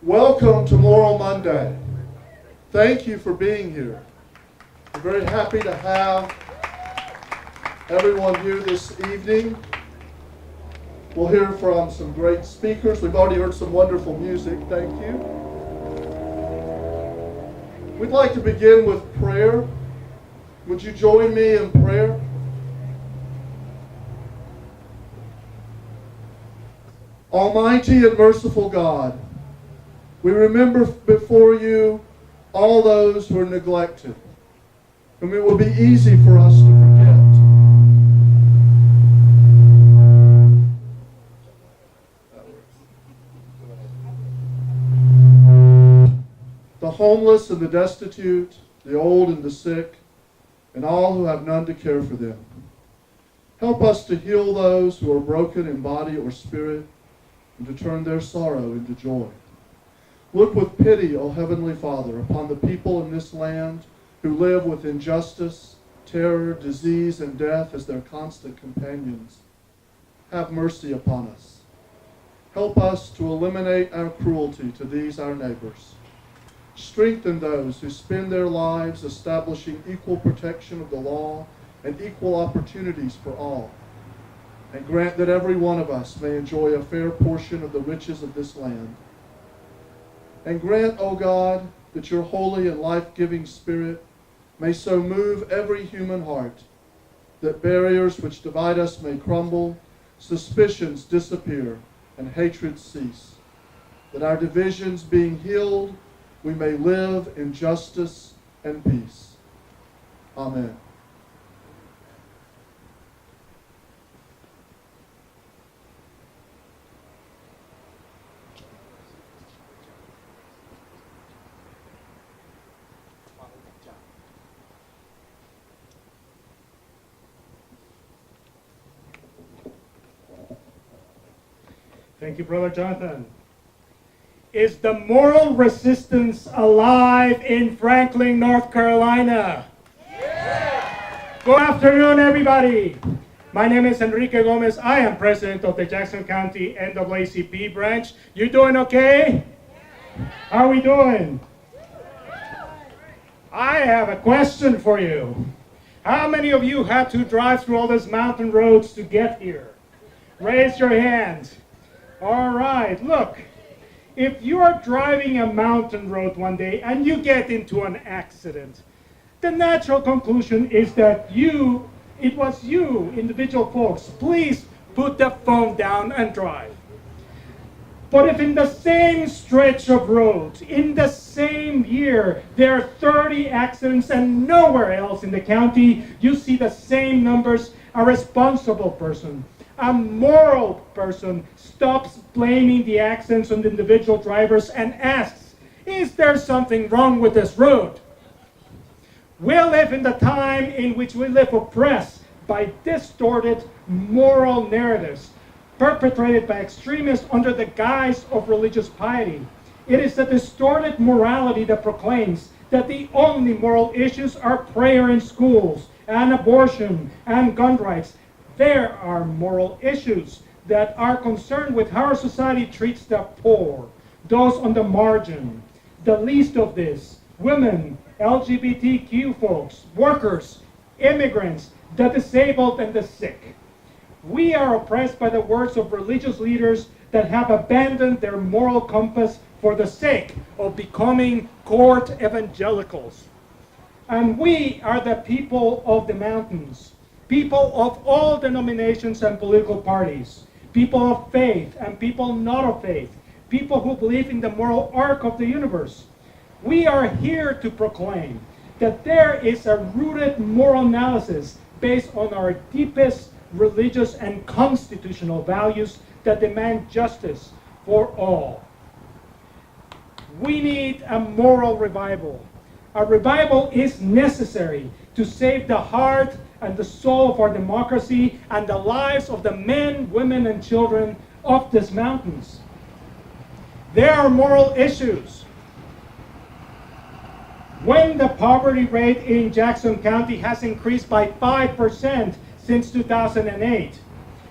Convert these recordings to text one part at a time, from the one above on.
Welcome to Moral Monday. Thank you for being here. We're very happy to have everyone here this evening. We'll hear from some great speakers. We've already heard some wonderful music. Thank you. We'd like to begin with prayer. Would you join me in prayer? Almighty and merciful God, we remember before you all those who are neglected, whom it will be easy for us to forget. The homeless and the destitute, the old and the sick, and all who have none to care for them. Help us to heal those who are broken in body or spirit, and to turn their sorrow into joy. Look with pity, O Heavenly Father, upon the people in this land who live with injustice, terror, disease, and death as their constant companions. Have mercy upon us. Help us to eliminate our cruelty to these our neighbors. Strengthen those who spend their lives establishing equal protection of the law and equal opportunities for all. And grant that every one of us may enjoy a fair portion of the riches of this land. And grant, O God, that your holy and life-giving Spirit may so move every human heart that barriers which divide us may crumble, suspicions disappear, and hatred cease. That our divisions being healed, we may live in justice and peace. Amen. Thank you, Brother Jonathan. Is the moral resistance alive in Franklin, North Carolina? Yeah. Good afternoon, everybody. My name is Enrique Gomez. I am president of the Jackson County NAACP branch. You doing okay? How are we doing? I have a question for you. How many of you had to drive through all these mountain roads to get here? Raise your hand. All right, look. If you are driving a mountain road one day and you get into an accident, the natural conclusion is that it was you, individual folks. Please put the phone down and drive. But if in the same stretch of road, in the same year, there are 30 accidents and nowhere else in the county you see the same numbers, a responsible person, a moral person stops blaming the accidents on the individual drivers and asks, is there something wrong with this road? We live in the time in which we live oppressed by distorted moral narratives perpetrated by extremists under the guise of religious piety. It is a distorted morality that proclaims that the only moral issues are prayer in schools and abortion and gun rights. There are moral issues that are concerned with how our society treats the poor, those on the margin, the least of this, women, LGBTQ folks, workers, immigrants, the disabled, and the sick. We are oppressed by the words of religious leaders that have abandoned their moral compass for the sake of becoming court evangelicals. And we are the people of the mountains. People of all denominations and political parties, people of faith and people not of faith, people who believe in the moral arc of the universe. We are here to proclaim that there is a rooted moral analysis based on our deepest religious and constitutional values that demand justice for all. We need a moral revival. A revival is necessary to save the heart and the soul of our democracy and the lives of the men, women, and children of these mountains. There are moral issues. When the poverty rate in Jackson County has increased by 5% since 2008,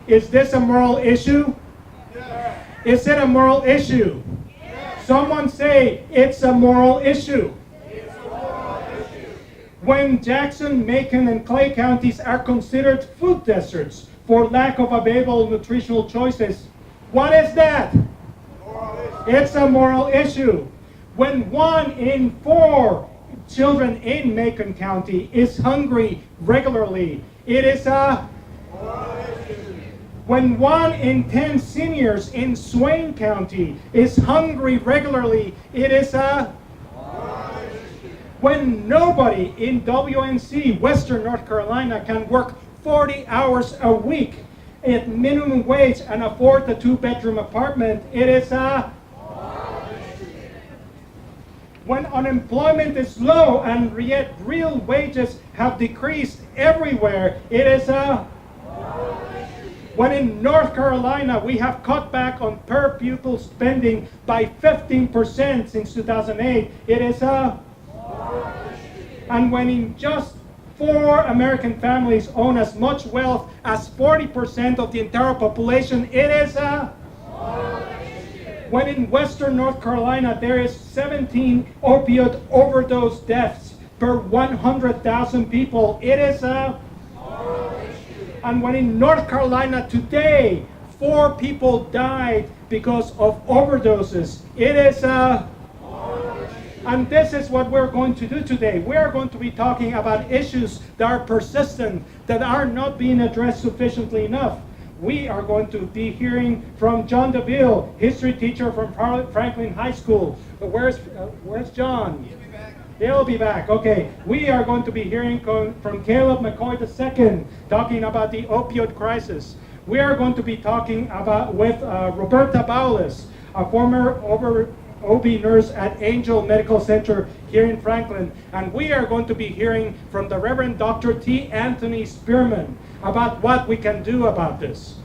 is this a moral issue? Yes. Is it a moral issue? Yes. Someone say, it's a moral issue. When Jackson, Macon, and Clay counties are considered food deserts for lack of available nutritional choices, what is that? It's a moral issue. When 1 in 4 children in Macon County is hungry regularly, it is a moral issue. When 1 in 10 seniors in Swain County is hungry regularly, it is a moral issue. When nobody in WNC, Western North Carolina, can work 40 hours a week at minimum wage and afford a 2-bedroom apartment, it is a moral issue. When unemployment is low and yet real wages have decreased everywhere, it is a moral issue. When in North Carolina we have cut back on per pupil spending by 15% since 2008, it is a moral issue. And when in just 4 American families own as much wealth as 40% of the entire population, it is a moral issue. When in Western North Carolina there is 17 opioid overdose deaths per 100,000 people, it is a moral issue. And when in North Carolina today 4 people died because of overdoses, it is a moral issue. And this is what we're going to do today. We are going to be talking about issues that are persistent, that are not being addressed sufficiently enough. We are going to be hearing from John DeVille, history teacher from Franklin High School. Where's John? He'll be back. He'll be back. Okay. We are going to be hearing from Caleb McCoy II, talking about the opioid crisis. We are going to be talking with Roberta Baulis, a former OB nurse at Angel Medical Center here in Franklin. And we are going to be hearing from the Reverend Dr. T. Anthony Spearman about what we can do about this.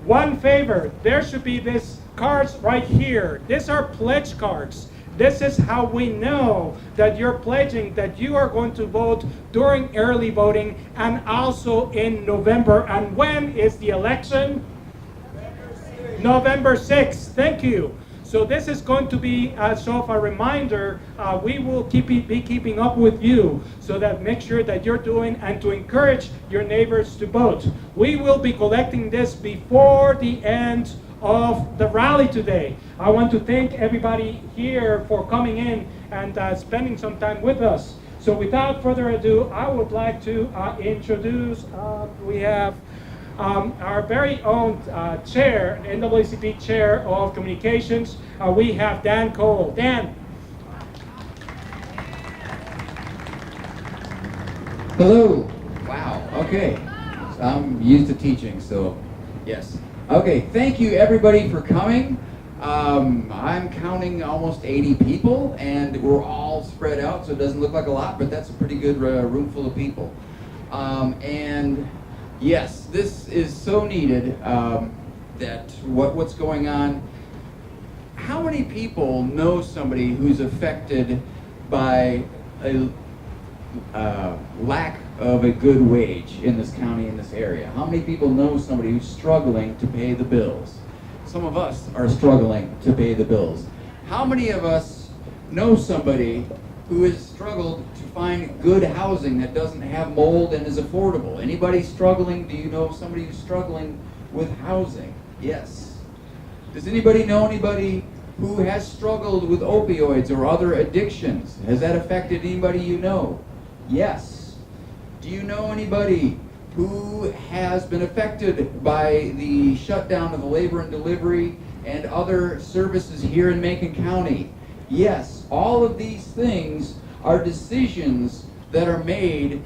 One favor, there should be these cards right here. These are pledge cards. This is how we know that you're pledging that you are going to vote during early voting and also in November. And when is the election? November 6th. Thank you. So this is going to be sort of a reminder. We will be keeping up with you so that make sure that you're doing and to encourage your neighbors to vote. We will be collecting this before the end of the rally today. I want to thank everybody here for coming in and spending some time with us. So without further ado, I would like to introduce, we have our very own chair, NAACP Chair of Communications. We have Dan Cole. Dan. Hello. Wow. Okay. So I'm used to teaching, so yes. Okay. Thank you, everybody, for coming. I'm counting almost 80 people, and we're all spread out, so it doesn't look like a lot, but that's a pretty good room full of people. And yes, this is so needed, that what's going on. How many people know somebody who's affected by a lack of a good wage in this county, in this area? How many people know somebody who's struggling to pay the bills? Some of us are struggling to pay the bills. How many of us know somebody who has struggled to find good housing that doesn't have mold and is affordable? Anybody struggling? Do you know somebody who's struggling with housing? Yes. Does anybody know anybody who has struggled with opioids or other addictions? Has that affected anybody you know? Yes. Do you know anybody who has been affected by the shutdown of the labor and delivery and other services here in Macon County? Yes. All of these things are decisions that are made,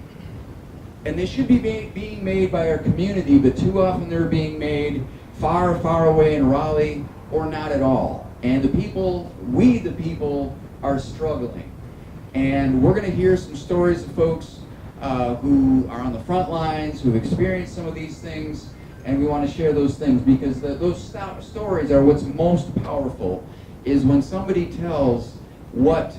and they should be being made by our community, but too often they're being made far, far away in Raleigh or not at all. And the people, we the people, are struggling. And we're going to hear some stories of folks who are on the front lines, who've experienced some of these things, and we want to share those things because those stories are what's most powerful, is when somebody tells what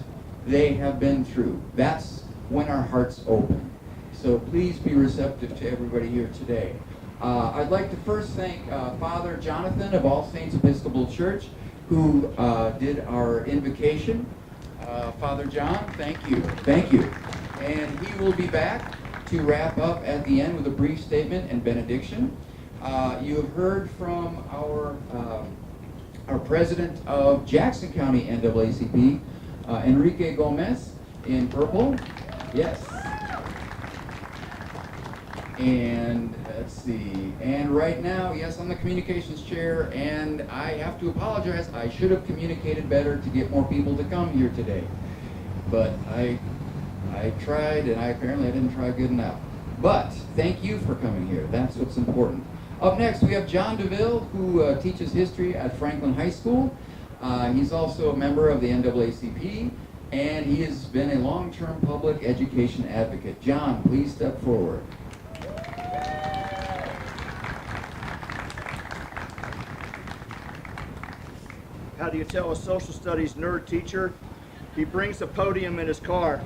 they have been through. That's when our hearts open. So please be receptive to everybody here today. I'd like to first thank Father Jonathan of All Saints Episcopal Church, who did our invocation. Father John, thank you. Thank you. And he will be back to wrap up at the end with a brief statement and benediction. You have heard from our president of Jackson County NAACP, Enrique Gomez, in purple. Yes. And let's see. And right now, yes, I'm the communications chair, and I have to apologize. I should have communicated better to get more people to come here today. But I tried, and I didn't try good enough. But thank you for coming here. That's what's important. Up next, we have John DeVille, who teaches history at Franklin High School. He's also a member of the NAACP, and he has been a long-term public education advocate. John, please step forward. How do you tell a social studies nerd teacher? He brings a podium in his car.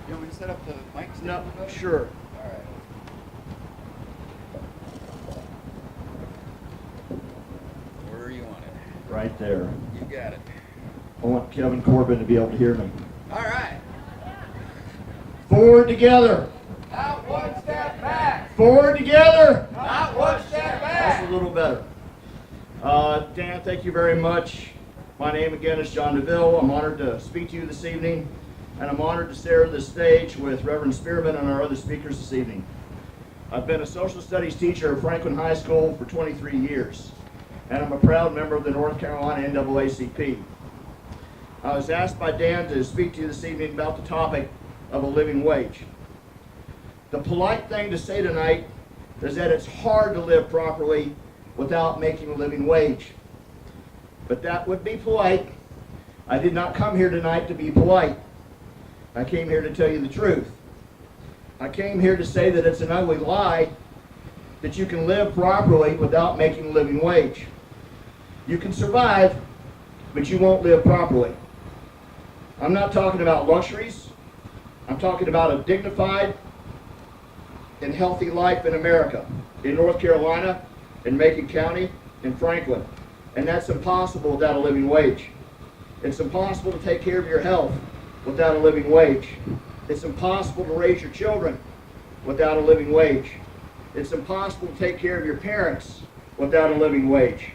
You want me to set up the mic? No, sure. All right. Where do you want it? Right there. You got it. I want Kevin Corbin to be able to hear me. All right. Forward together. Not one step back. Forward together. Not one step back. That's a little better. Dan, thank you very much. My name again is John DeVille. I'm honored to speak to you this evening, and I'm honored to share the stage with Reverend Spearman and our other speakers this evening. I've been a social studies teacher at Franklin High School for 23 years, and I'm a proud member of the North Carolina NAACP. I was asked by Dan to speak to you this evening about the topic of a living wage. The polite thing to say tonight is that it's hard to live properly without making a living wage. But that would be polite. I did not come here tonight to be polite. I came here to tell you the truth. I came here to say that it's an ugly lie that you can live properly without making a living wage. You can survive, but you won't live properly. I'm not talking about luxuries. I'm talking about a dignified and healthy life in America, in North Carolina, in Macon County, in Franklin. And that's impossible without a living wage. It's impossible to take care of your health without a living wage. It's impossible to raise your children without a living wage. It's impossible to take care of your parents without a living wage.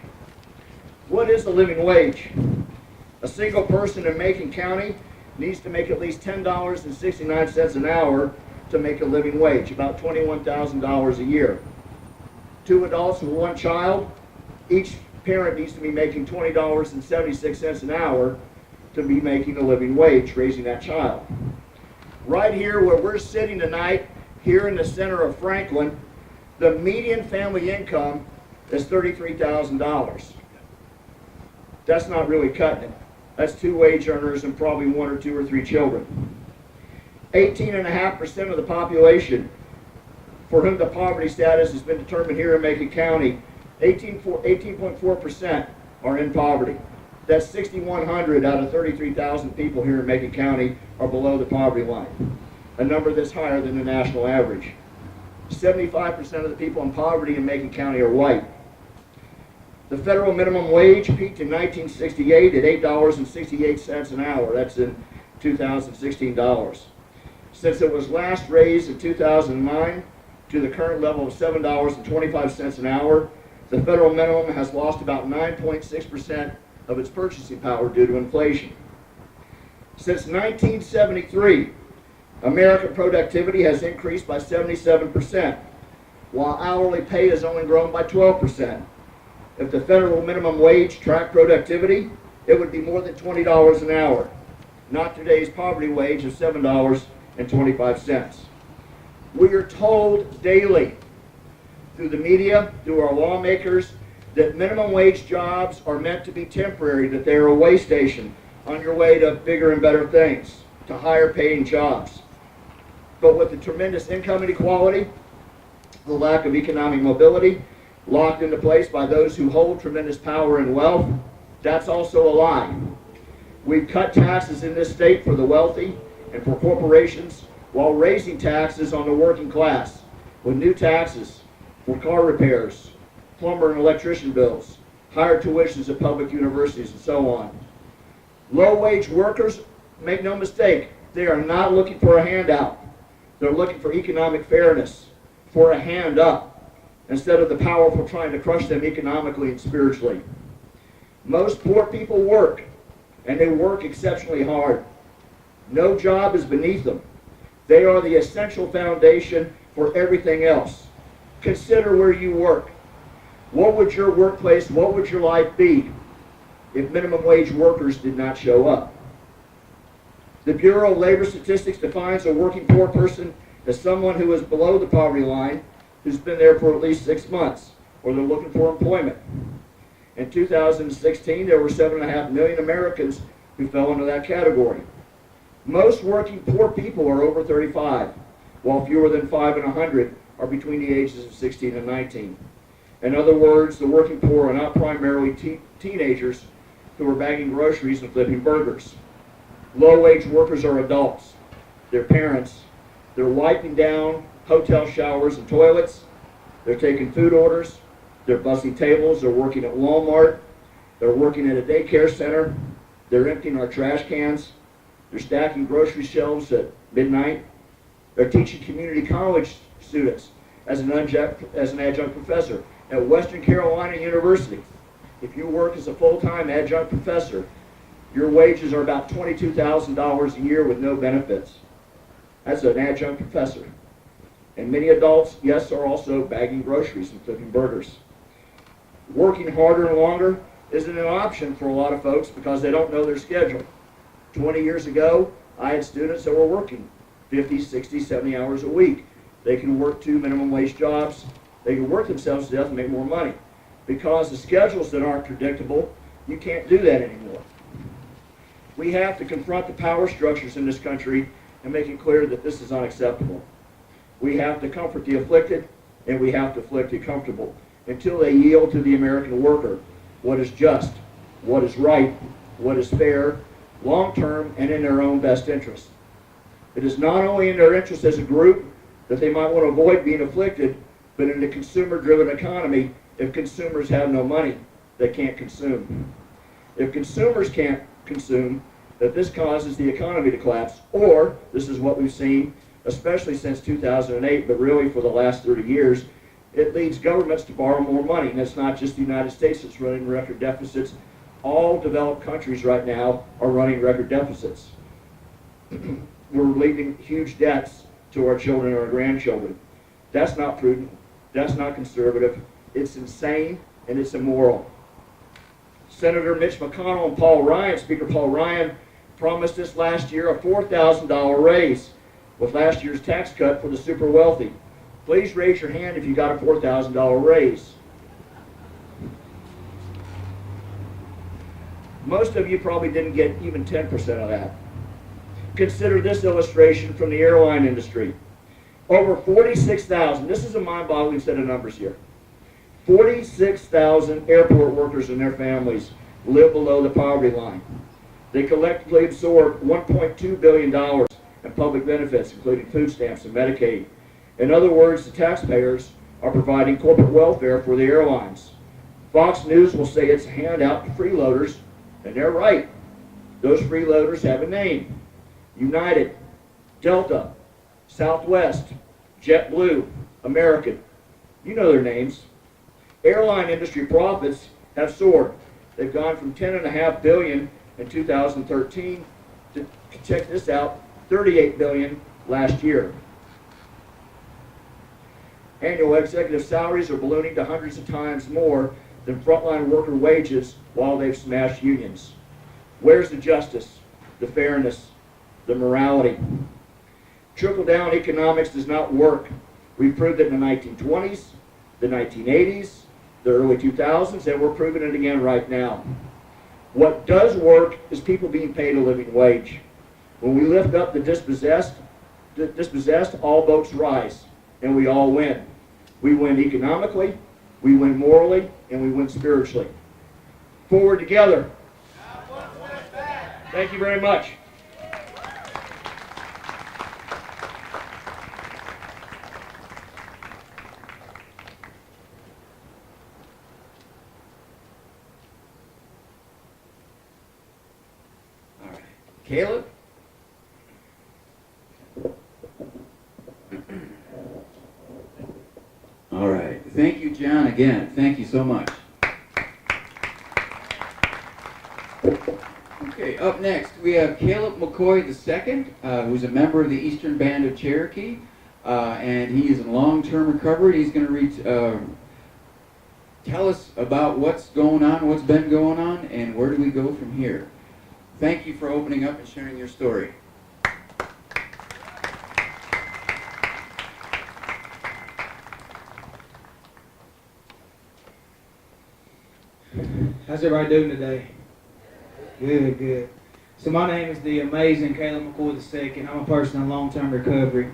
What is a living wage? A single person in Macon County needs to make at least $10.69 an hour to make a living wage, about $21,000 a year. 2 adults and 1 child, each parent needs to be making $20.76 an hour to be making a living wage, raising that child. Right here where we're sitting tonight, here in the center of Franklin, the median family income is $33,000. That's not really cutting it. That's 2 wage earners and probably 1 or 2 or 3 children. 18.5% of the population for whom the poverty status has been determined here in Macon County, 18.4% are in poverty. That's 6,100 out of 33,000 people here in Macon County are below the poverty line, a number that's higher than the national average. 75% of the people in poverty in Macon County are white. The federal minimum wage peaked in 1968 at $8.68 an hour. That's in 2016 dollars. Since it was last raised in 2009 to the current level of $7.25 an hour, the federal minimum has lost about 9.6% of its purchasing power due to inflation. Since 1973, American productivity has increased by 77%, while hourly pay has only grown by 12%. If the federal minimum wage tracked productivity, it would be more than $20 an hour, not today's poverty wage of $7.25. We are told daily through the media, through our lawmakers, that minimum wage jobs are meant to be temporary, that they are a way station on your way to bigger and better things, to higher paying jobs. But with the tremendous income inequality, the lack of economic mobility, locked into place by those who hold tremendous power and wealth, that's also a lie. We've cut taxes in this state for the wealthy and for corporations while raising taxes on the working class with new taxes for car repairs, plumber and electrician bills, higher tuitions at public universities, and so on. Low-wage workers, make no mistake, they are not looking for a handout. They're looking for economic fairness, for a hand up, instead of the powerful trying to crush them economically and spiritually. Most poor people work, and they work exceptionally hard. No job is beneath them. They are the essential foundation for everything else. Consider where you work. What would your workplace, what would your life be if minimum wage workers did not show up? The Bureau of Labor Statistics defines a working poor person as someone who is below the poverty line, who's been there for at least 6 months, or they're looking for employment. In 2016, there were 7.5 million Americans who fell into that category. Most working poor people are over 35, while fewer than 5 in 100 are between the ages of 16 and 19. In other words, the working poor are not primarily teenagers who are bagging groceries and flipping burgers. Low-wage workers are adults. They're parents. They're wiping down hotel showers and toilets. They're taking food orders. They're bussing tables. They're working at Walmart. They're working at a daycare center. They're emptying our trash cans. They're stacking grocery shelves at midnight. They're teaching community college students as an adjunct professor at Western Carolina University. If you work as a full-time adjunct professor, your wages are about $22,000 a year with no benefits. That's an adjunct professor. And many adults, yes, are also bagging groceries and flipping burgers. Working harder and longer isn't an option for a lot of folks because they don't know their schedule. 20 years ago, I had students that were working 50, 60, 70 hours a week. They can work 2 minimum wage jobs. They can work themselves to death and make more money. Because the schedules that aren't predictable, you can't do that anymore. We have to confront the power structures in this country and make it clear that this is unacceptable. We have to comfort the afflicted, and we have to afflict the comfortable until they yield to the American worker what is just, what is right, what is fair, long-term, and in their own best interest. It is not only in their interest as a group that they might want to avoid being afflicted, but in a consumer-driven economy, if consumers have no money, they can't consume. If consumers can't consume, that this causes the economy to collapse, or, this is what we've seen, especially since 2008, but really for the last 30 years, it leads governments to borrow more money. And it's not just the United States that's running record deficits. All developed countries right now are running record deficits. We're leaving huge debts to our children and our grandchildren. That's not prudent. That's not conservative. It's insane and it's immoral. Senator Mitch McConnell and Paul Ryan, Speaker Paul Ryan, promised us last year a $4,000 raise with last year's tax cut for the super wealthy. Please raise your hand if you got a $4,000 raise. Most of you probably didn't get even 10% of that. Consider this illustration from the airline industry. Over 46,000, this is a mind-boggling set of numbers here. 46,000 airport workers and their families live below the poverty line. They collectively absorb $1.2 billion in public benefits, including food stamps and Medicaid. In other words, the taxpayers are providing corporate welfare for the airlines. Fox News will say it's a handout to freeloaders, and they're right. Those freeloaders have a name. United, Delta, Southwest, JetBlue, American. You know their names. Airline industry profits have soared. They've gone from $10.5 billion in 2013 to, check this out, $38 billion last year. Annual executive salaries are ballooning to hundreds of times more than frontline worker wages while they've smashed unions. Where's the justice, the fairness, the morality? Trickle-down economics does not work. We proved it in the 1920s, the 1980s, the early 2000s, and we're proving it again right now. What does work is people being paid a living wage. When we lift up the dispossessed, all boats rise, and we all win. We win economically, we win morally, and we win spiritually. Forward together. Thank you very much. Caleb? All right. Thank you, John, again. Thank you so much. Okay, up next we have Caleb McCoy II, who's a member of the Eastern Band of Cherokee, and he is in long-term recovery. He's going to tell us about what's going on, what's been going on, and where do we go from here. Thank you for opening up and sharing your story. How's everybody doing today? Good, good. So my name is the amazing Caleb McCoy II. I'm a person in long-term recovery.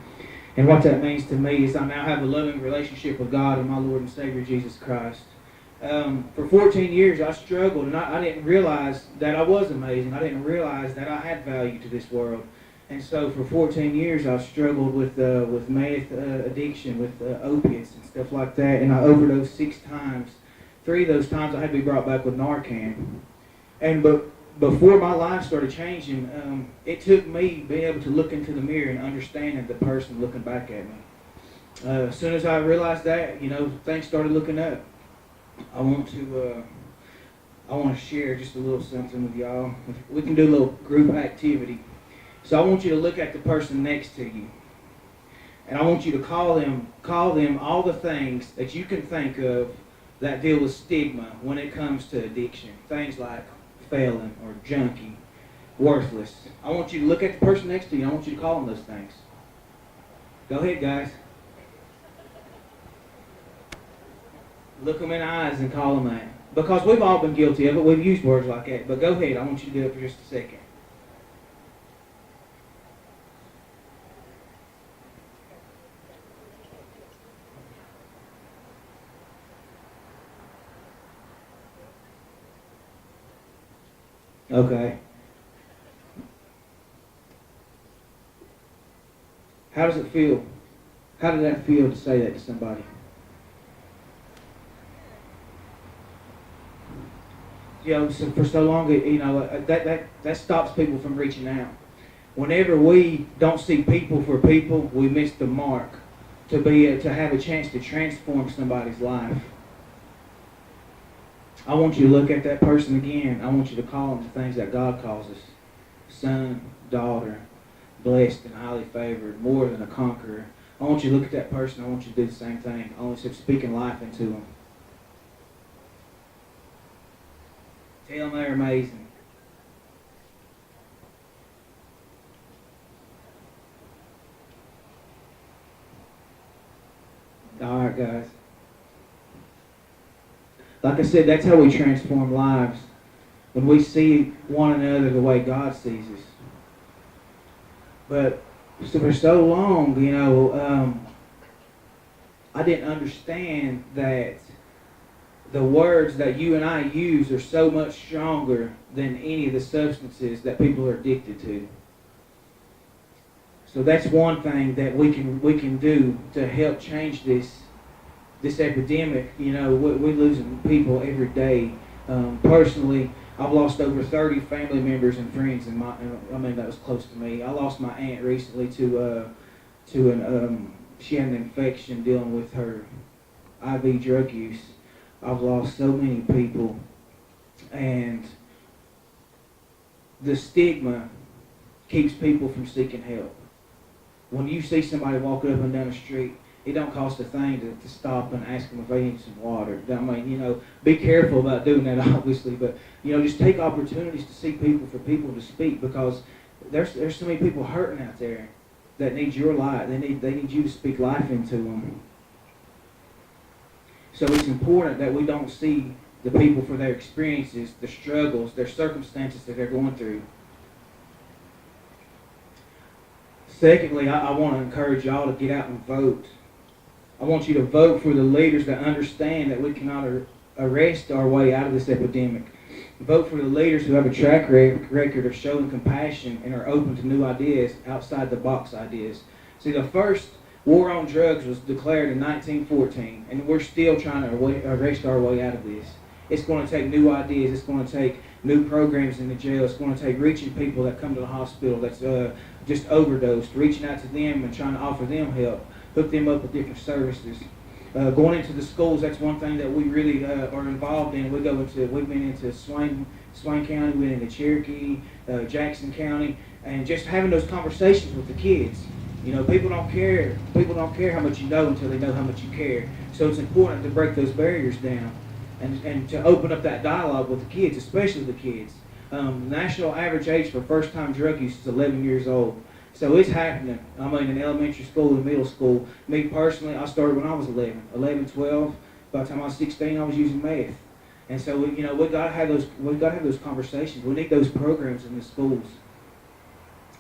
And what that means to me is I now have a loving relationship with God and my Lord and Savior Jesus Christ. For 14 years I struggled, and I didn't realize that I was amazing. I didn't realize that I had value to this world. And so for 14 years I struggled with meth addiction, with opiates and stuff like that. And I overdosed 6 times. 3 of those times I had to be brought back with Narcan. But before my life started changing, it took me being able to look into the mirror and understanding the person looking back at me. As soon as I realized that, things started looking up. I want to share just a little something with y'all. We can do a little group activity. So I want you to look at the person next to you, and I want you to call them all the things that you can think of that deal with stigma when it comes to addiction. Things like felon or junkie, worthless. I want you to look at the person next to you. I want you to call them those things. Go ahead, guys. Look them in the eyes and call them that. Because we've all been guilty of it. We've used words like that. But go ahead. I want you to do it for just a second. Okay. How does it feel? How did that feel to say that to somebody? So for so long, that stops people from reaching out. Whenever we don't see people for people, we miss the mark to have a chance to transform somebody's life. I want you to look at that person again. I want you to call them the things that God calls us. Son, daughter, blessed and highly favored, more than a conqueror. I want you to look at that person. I want you to do the same thing. I want you to speak life into them. Tell them they're amazing. All right, guys. Like I said, that's how we transform lives. When we see one another the way God sees us. But for so long, I didn't understand that the words that you and I use are so much stronger than any of the substances that people are addicted to. So that's one thing that we can do to help change this epidemic. We're losing people every day. Personally, I've lost over 30 family members and friends, that was close to me. I lost my aunt recently she had an infection dealing with her IV drug use. I've lost so many people, and the stigma keeps people from seeking help. When you see somebody walking up and down the street, it don't cost a thing to stop and ask them if they need some water. Be careful about doing that, obviously, but just take opportunities to see people for people to speak, because there's so many people hurting out there that need your light. They need you to speak life into them. So it's important that we don't see the people for their experiences, their struggles, their circumstances that they're going through. Secondly, I want to encourage y'all to get out and vote. I want you to vote for the leaders that understand that we cannot arrest our way out of this epidemic. Vote for the leaders who have a track record of showing compassion and are open to new ideas, outside the box ideas. See, the first war on drugs was declared in 1914, and we're still trying to arrest our way out of this. It's going to take new ideas. It's going to take new programs in the jail. It's going to take reaching people that come to the hospital that's just overdosed, reaching out to them and trying to offer them help, hook them up with different services. Going into the schools, that's one thing that we really are involved in. We've been into Swain County, we've been into Cherokee, Jackson County, and just having those conversations with the kids. You know, people don't care how much you know until they know how much you care. So it's important to break those barriers down and to open up that dialogue with the kids, especially the kids. The national average age for first-time drug use is 11 years old. So it's happening. I mean, in elementary school and middle school. Me personally, I started when I was 11, 12. By the time I was 16, I was using meth. And so, we got to have those conversations. We need those programs in the schools.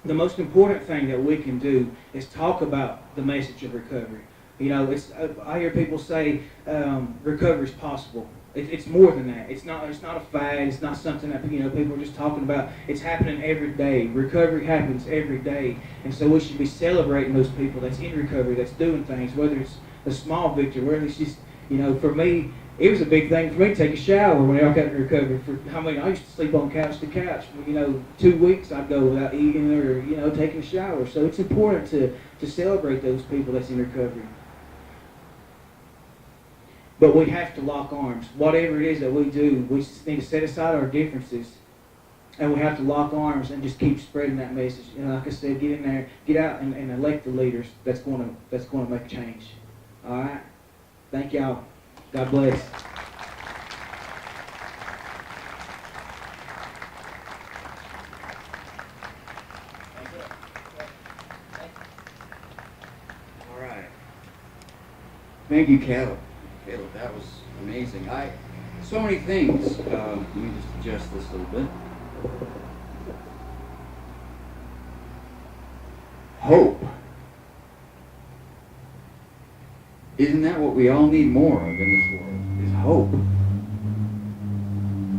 The most important thing that we can do is talk about the message of recovery. You know, I hear people say recovery is possible. It's more than that. It's not a fad. It's not something that people are just talking about. It's happening every day. Recovery happens every day, and so we should be celebrating those people that's in recovery, that's doing things. Whether it's a small victory, whether it's just for me, it was a big thing for me to take a shower when I got in recovery. I used to sleep on couch to couch. 2 weeks I'd go without eating or taking a shower. So it's important to celebrate those people that's in recovery. But we have to lock arms. Whatever it is that we do, we just need to set aside our differences, and we have to lock arms and just keep spreading that message. Like I said, get in there, get out, and elect the leaders that's going to make a change. All right. Thank y'all. God bless. All right. Thank you, Caleb. Caleb, that was amazing. So many things. Let me just adjust this a little bit. Hope. Isn't that what we all need more of in this world? Is hope.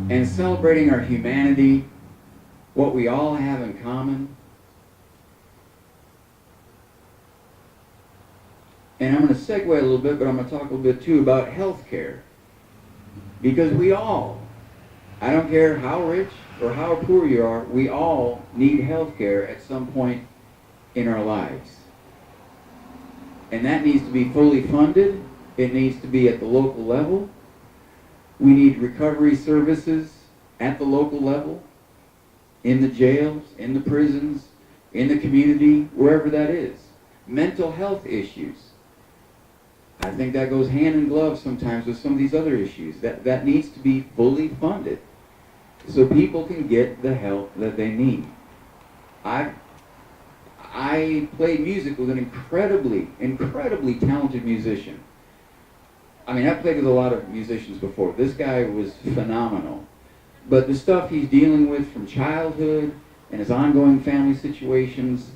And celebrating our humanity, what we all have in common. And I'm going to segue a little bit, but I'm going to talk a little bit too about health care. Because we all, I don't care how rich or how poor you are, we all need health care at some point in our lives. And that needs to be fully funded. It needs to be at the local level. We need recovery services at the local level, in the jails, in the prisons, in the community, wherever that is. Mental health issues. I think that goes hand in glove sometimes with some of these other issues. That needs to be fully funded so people can get the help that they need. I played music with an incredibly talented musician. I mean, I've played with a lot of musicians before. This guy was phenomenal. But the stuff he's dealing with from childhood and his ongoing family situations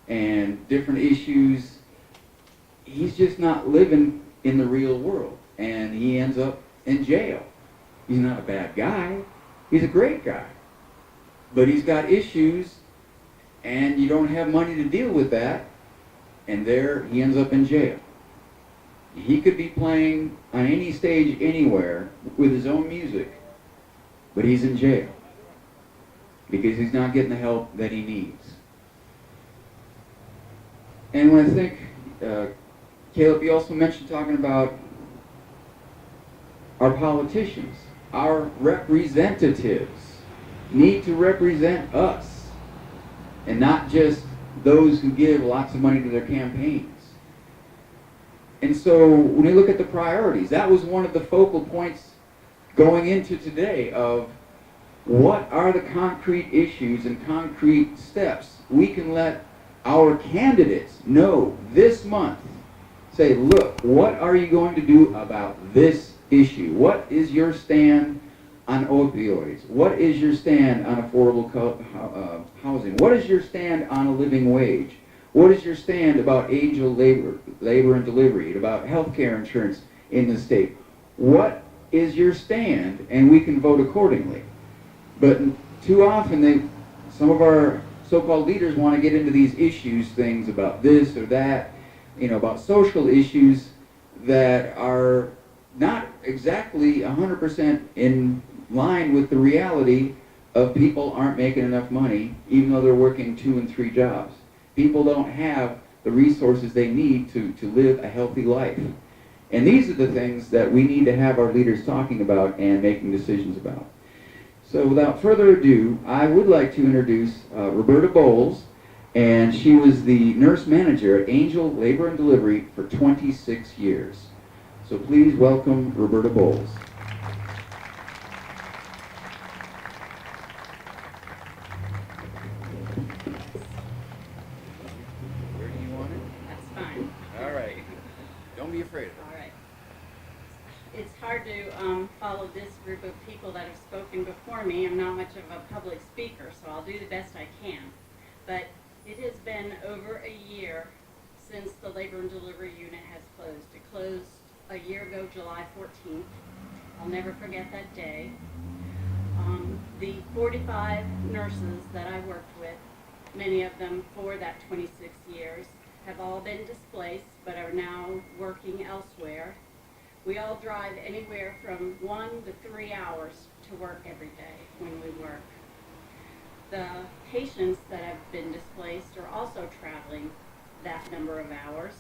and different issues, he's just not living in the real world. And he ends up in jail. He's not a bad guy. He's a great guy. But he's got issues, and you don't have money to deal with that, and there he ends up in jail. He could be playing on any stage anywhere with his own music, but he's in jail because he's not getting the help that he needs. And when I think, Caleb, you also mentioned talking about our politicians. Our representatives need to represent us and not just those who give lots of money to their campaigns. And so when we look at the priorities, that was one of the focal points going into today of what are the concrete issues and concrete steps we can let our candidates know this month. Say, look, what are you going to do about this issue? What is your stand on opioids? What is your stand on affordable housing? What is your stand on a living wage? What is your stand about age-old labor and delivery, about health care insurance in the state? What is your stand? And we can vote accordingly. But too often, some of our so-called leaders want to get into these issues, things about this or that, about social issues that are not exactly 100% in line with the reality of people aren't making enough money, even though they're working 2 and 3 jobs. People don't have the resources they need to live a healthy life. And these are the things that we need to have our leaders talking about and making decisions about. So without further ado, I would like to introduce Roberta Bowles, and she was the nurse manager at Angel Labor and Delivery for 26 years. So please welcome Roberta Bowles. Where do you want it? That's fine. All right. Don't be afraid of it. All right. It's hard to follow this group of people that have spoken before me. I'm not much of a public speaker, so I'll do the best I can. But it has been over a year since the labor and delivery unit has closed. It closed a year ago, July 14th. I'll never forget that day. The 45 nurses that I worked with, many of them for that 26 years, have all been displaced but are now working elsewhere. We all drive anywhere from 1 to 3 hours to work every day when we work. The patients that have been displaced are also traveling that number of hours.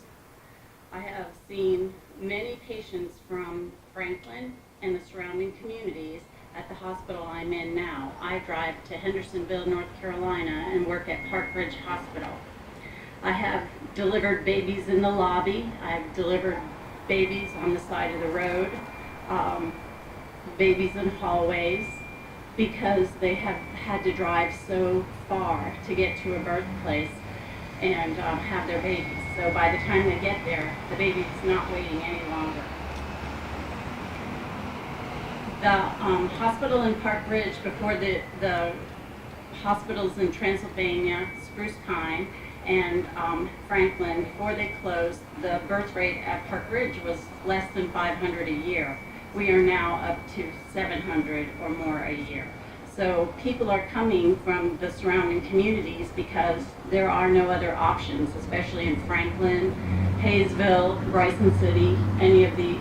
I have seen many patients from Franklin and the surrounding communities at the hospital I'm in now. I drive to Hendersonville, North Carolina, and work at Park Ridge Hospital. I have delivered babies in the lobby. I've delivered babies on the side of the road, babies in hallways, because they have had to drive so far to get to a birthplace and have their babies. So by the time they get there, the baby's not waiting any longer. The hospital in Park Ridge, before the hospitals in Transylvania, Spruce Pine, and Franklin, before they closed, the birth rate at Park Ridge was less than 500 a year. We are now up to 700 or more a year. So people are coming from the surrounding communities because there are no other options, especially in Franklin, Hayesville, Bryson City, any of the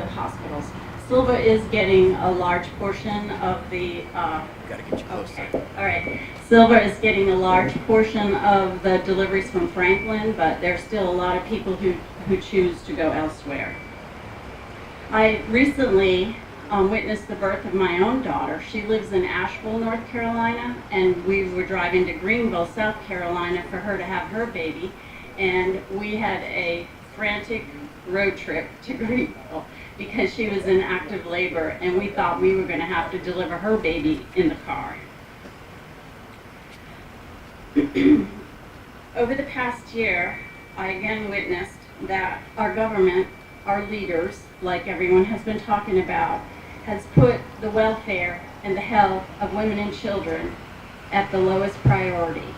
hospitals. Silva is getting a large portion of the... Gotta get you close. Okay, all right. Silva is getting a large portion of the deliveries from Franklin, but there's still a lot of people who choose to go elsewhere. I recently witnessed the birth of my own daughter. She lives in Asheville, North Carolina, and we were driving to Greenville, South Carolina for her to have her baby, and we had a frantic road trip to Greenville because she was in active labor, and we thought we were going to have to deliver her baby in the car. Over the past year, I again witnessed that our government, our leaders, like everyone has been talking about, has put the welfare and the health of women and children at the lowest priority.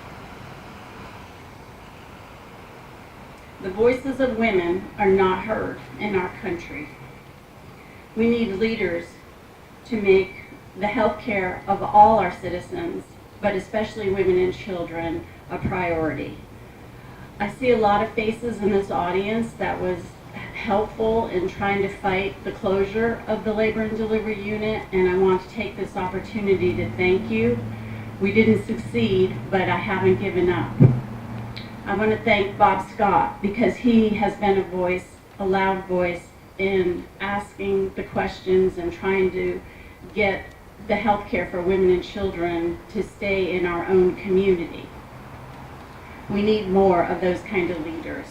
The voices of women are not heard in our country. We need leaders to make the health care of all our citizens, but especially women and children, a priority. I see a lot of faces in this audience that was helpful in trying to fight the closure of the labor and delivery unit, and I want to take this opportunity to thank you. We didn't succeed, but I haven't given up. I want to thank Bob Scott because he has been a voice, a loud voice, in asking the questions and trying to get the health care for women and children to stay in our own community. We need more of those kind of leaders.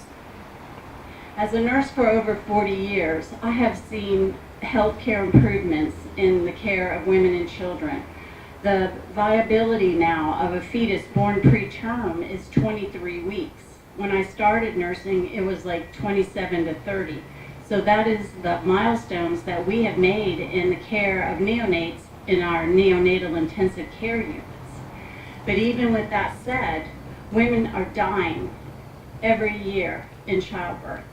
As a nurse for over 40 years, I have seen health care improvements in the care of women and children. The viability now of a fetus born preterm is 23 weeks. When I started nursing, it was like 27 to 30. So that is the milestones that we have made in the care of neonates in our neonatal intensive care units. But even with that said, women are dying every year in childbirth.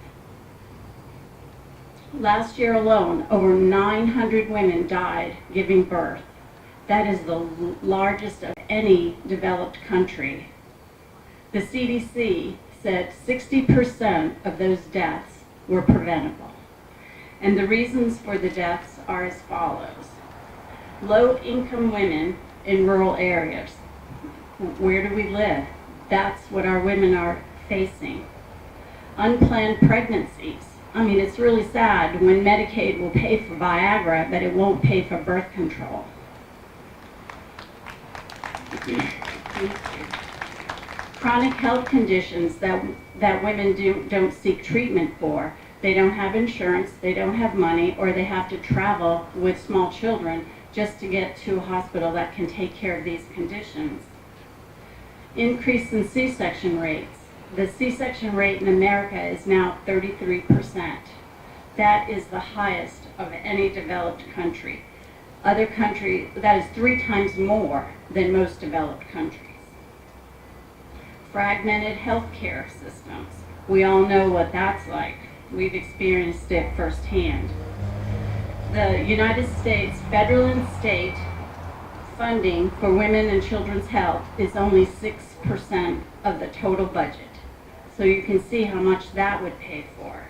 Last year alone, over 900 women died giving birth. That is the largest of any developed country. The CDC said 60% of those deaths were preventable. And the reasons for the deaths are as follows. Low-income women in rural areas. Where do we live? That's what our women are facing. Unplanned pregnancies. I mean, it's really sad when Medicaid will pay for Viagra, but it won't pay for birth control. Chronic health conditions that women don't seek treatment for. They don't have insurance, they don't have money, or they have to travel with small children just to get to a hospital that can take care of these conditions. Increase in C-section rates. The C-section rate in America is now 33%. That is the highest of any developed country. Other countries, that is 3 times more than most developed countries. Fragmented healthcare systems. We all know what that's like. We've experienced it firsthand. The United States federal and state funding for women and children's health is only 6% of the total budget. So you can see how much that would pay for.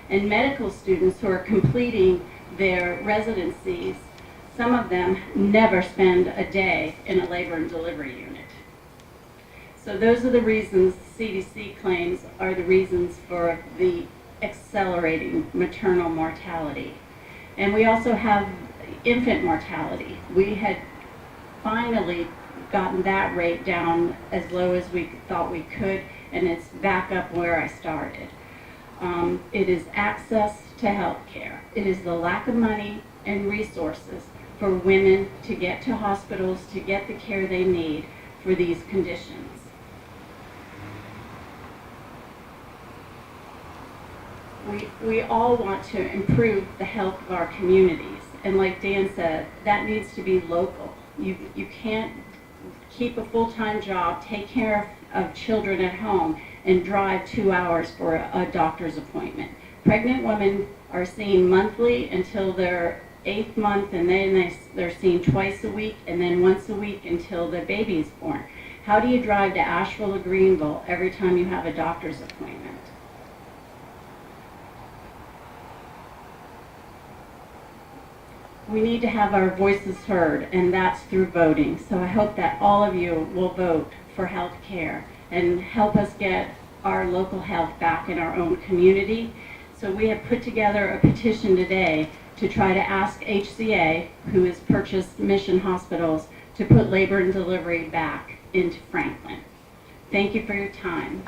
And medical students who are completing their residencies, some of them never spend a day in a labor and delivery unit. So those are the reasons CDC claims are the reasons for the accelerating maternal mortality. And we also have infant mortality. We had finally gotten that rate down as low as we thought we could, and it's back up where I started. It is access to health care. It is the lack of money and resources for women to get to hospitals, to get the care they need for these conditions. We all want to improve the health of our communities, and like Dan said, that needs to be local. You can't keep a full-time job, take care of children at home, and drive 2 hours for a doctor's appointment. Pregnant women are seen monthly until their 8th month, and then they're seen twice a week, and then once a week until the baby is born. How do you drive to Asheville or Greenville every time you have a doctor's appointment? We need to have our voices heard, and that's through voting. So I hope that all of you will vote for health care and help us get our local health back in our own community. So we have put together a petition today to try to ask HCA, who has purchased mission hospitals, to put labor and delivery back into Franklin. Thank you for your time.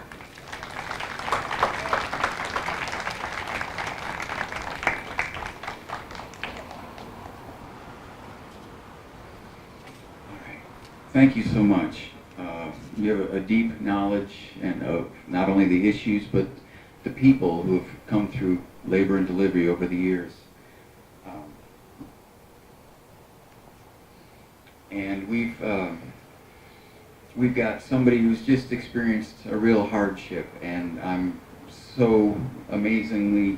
Thank you so much. You have a deep knowledge and of not only the issues, but the people who have come through labor and delivery over the years. And we've got somebody who's just experienced a real hardship, and I'm so amazingly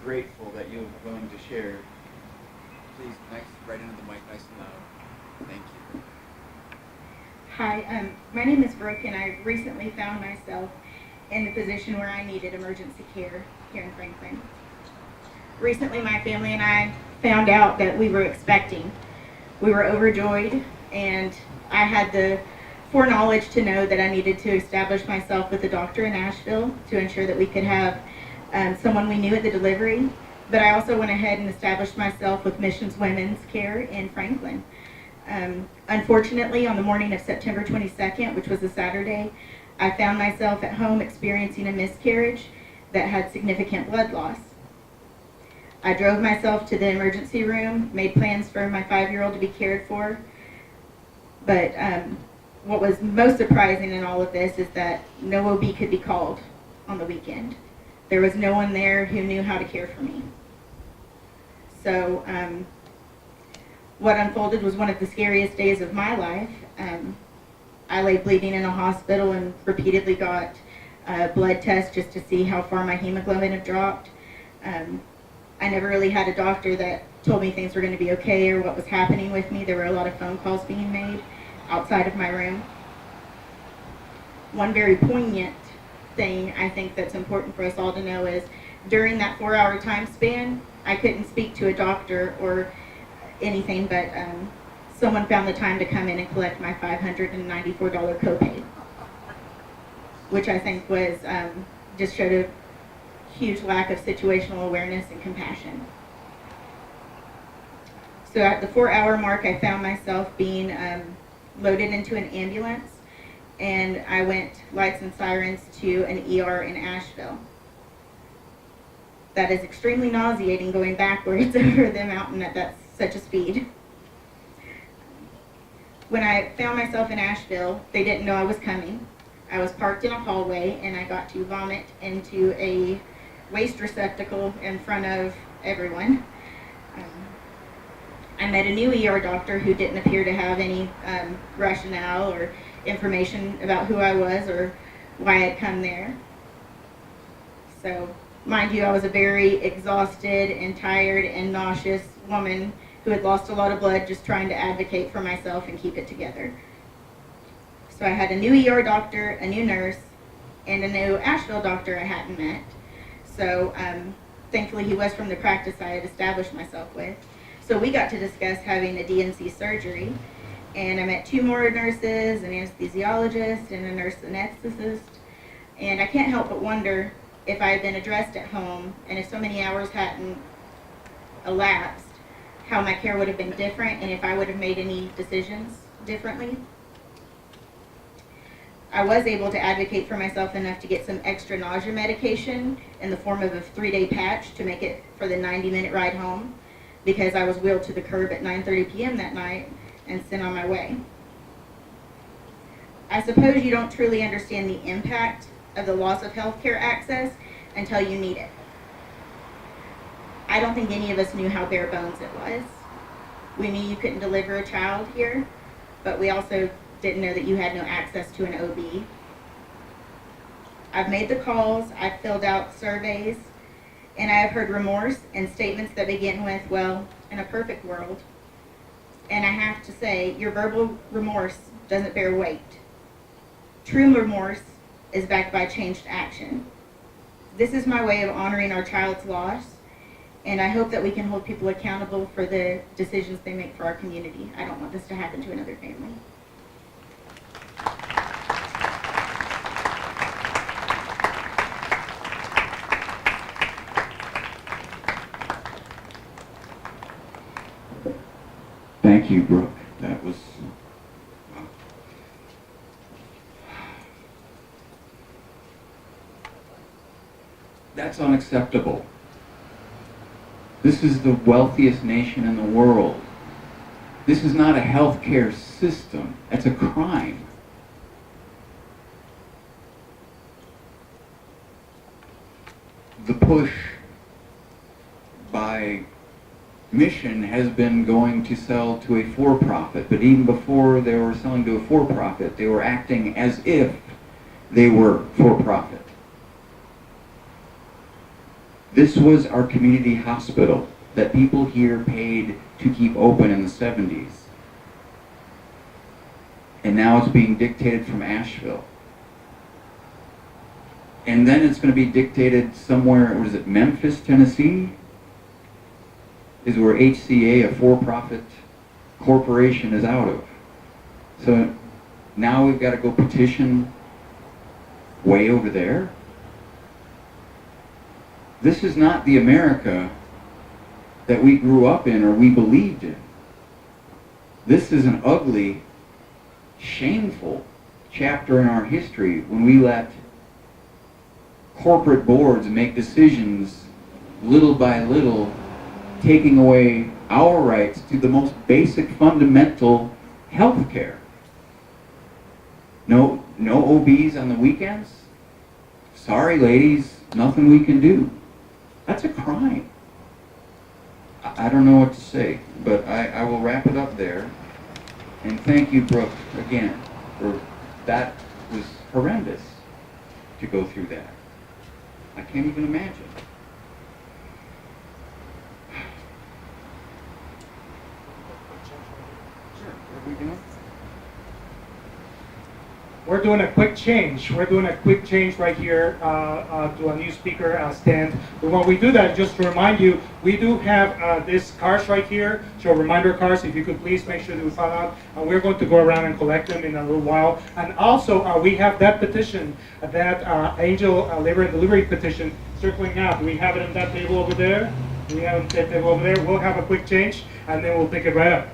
grateful that you're willing to share. Please, right into the mic, nice and loud. Thank you. Hi, my name is Brooke, and I recently found myself in the position where I needed emergency care here in Franklin. Recently, my family and I found out that we were expecting. We were overjoyed, and I had the foreknowledge to know that I needed to establish myself with a doctor in Asheville to ensure that we could have someone we knew at the delivery. But I also went ahead and established myself with Missions Women's Care in Franklin. Unfortunately, on the morning of September 22nd, which was a Saturday, I found myself at home experiencing a miscarriage that had significant blood loss. I drove myself to the emergency room, made plans for my 5-year-old to be cared for, but what was most surprising in all of this is that no OB could be called on the weekend. There was no one there who knew how to care for me. So what unfolded was one of the scariest days of my life. I lay bleeding in a hospital and repeatedly got blood tests just to see how far my hemoglobin had dropped. I never really had a doctor that told me things were going to be okay or what was happening with me. There were a lot of phone calls being made outside of my room. One very poignant thing I think that's important for us all to know is during that 4-hour time span, I couldn't speak to a doctor or anything but someone found the time to come in and collect my $594 copay, which I think was just showed a huge lack of situational awareness and compassion. So at the 4-hour mark, I found myself being loaded into an ambulance, and I went lights and sirens to an ER in Asheville. That is extremely nauseating going backwards over the mountain at such a speed. When I found myself in Asheville, they didn't know I was coming. I was parked in a hallway, and I got to vomit into a waste receptacle in front of everyone. I met a new ER doctor who didn't appear to have any rationale or information about who I was or why I'd come there. So, mind you, I was a very exhausted and tired and nauseous woman who had lost a lot of blood just trying to advocate for myself and keep it together. So I had a new ER doctor, a new nurse, and a new Asheville doctor I hadn't met. So thankfully he was from the practice I had established myself with. So we got to discuss having a DNC surgery, and I met 2 more nurses, an anesthesiologist, and a nurse anesthetist. And I can't help but wonder if I had been addressed at home, and if so many hours hadn't elapsed, how my care would have been different, and if I would have made any decisions differently. I was able to advocate for myself enough to get some extra nausea medication in the form of a 3-day patch to make it for the 90-minute ride home, because I was wheeled to the curb at 9:30 p.m. that night and sent on my way. I suppose you don't truly understand the impact of the loss of healthcare access until you need it. I don't think any of us knew how bare bones it was. We knew you couldn't deliver a child here, but we also didn't know that you had no access to an OB. I've made the calls, I've filled out surveys, and I have heard remorse and statements that begin with, well, in a perfect world. And I have to say, your verbal remorse doesn't bear weight. True remorse is backed by changed action. This is my way of honoring our child's loss, and I hope that we can hold people accountable for the decisions they make for our community. I don't want this to happen to another family. Thank you, Brooke. That was... That's unacceptable. This is the wealthiest nation in the world. This is not a healthcare system. That's a crime. The push by Mission has been going to sell to a for-profit, but even before they were selling to a for-profit, they were acting as if they were for-profit. This was our community hospital that people here paid to keep open in the 70s. And now it's being dictated from Asheville. And then it's going to be dictated somewhere, what is it, Memphis, Tennessee? Is where HCA, a for-profit corporation, is out of. So now we've got to go petition way over there. This is not the America that we grew up in or we believed in. This is an ugly, shameful chapter in our history when we let corporate boards make decisions little by little, taking away our rights to the most basic fundamental health care. No OBs on the weekends? Sorry, ladies, nothing we can do. That's a crime. I don't know what to say, but I will wrap it up there. And thank you, Brooke, again, for that was horrendous to go through that. I can't even imagine. Sure, what are we doing? we're doing a quick change. We're doing a quick change right here to a new speaker stand. But when we do that, just to remind you, we do have these cards right here, so reminder cards. If you could please make sure that we fill out. We're going to go around and collect them in a little while. And also, we have that petition, that Angel Labor and Delivery petition circling out. We have it on that table over there. We have that table over there. We'll have a quick change, and then we'll pick it right up.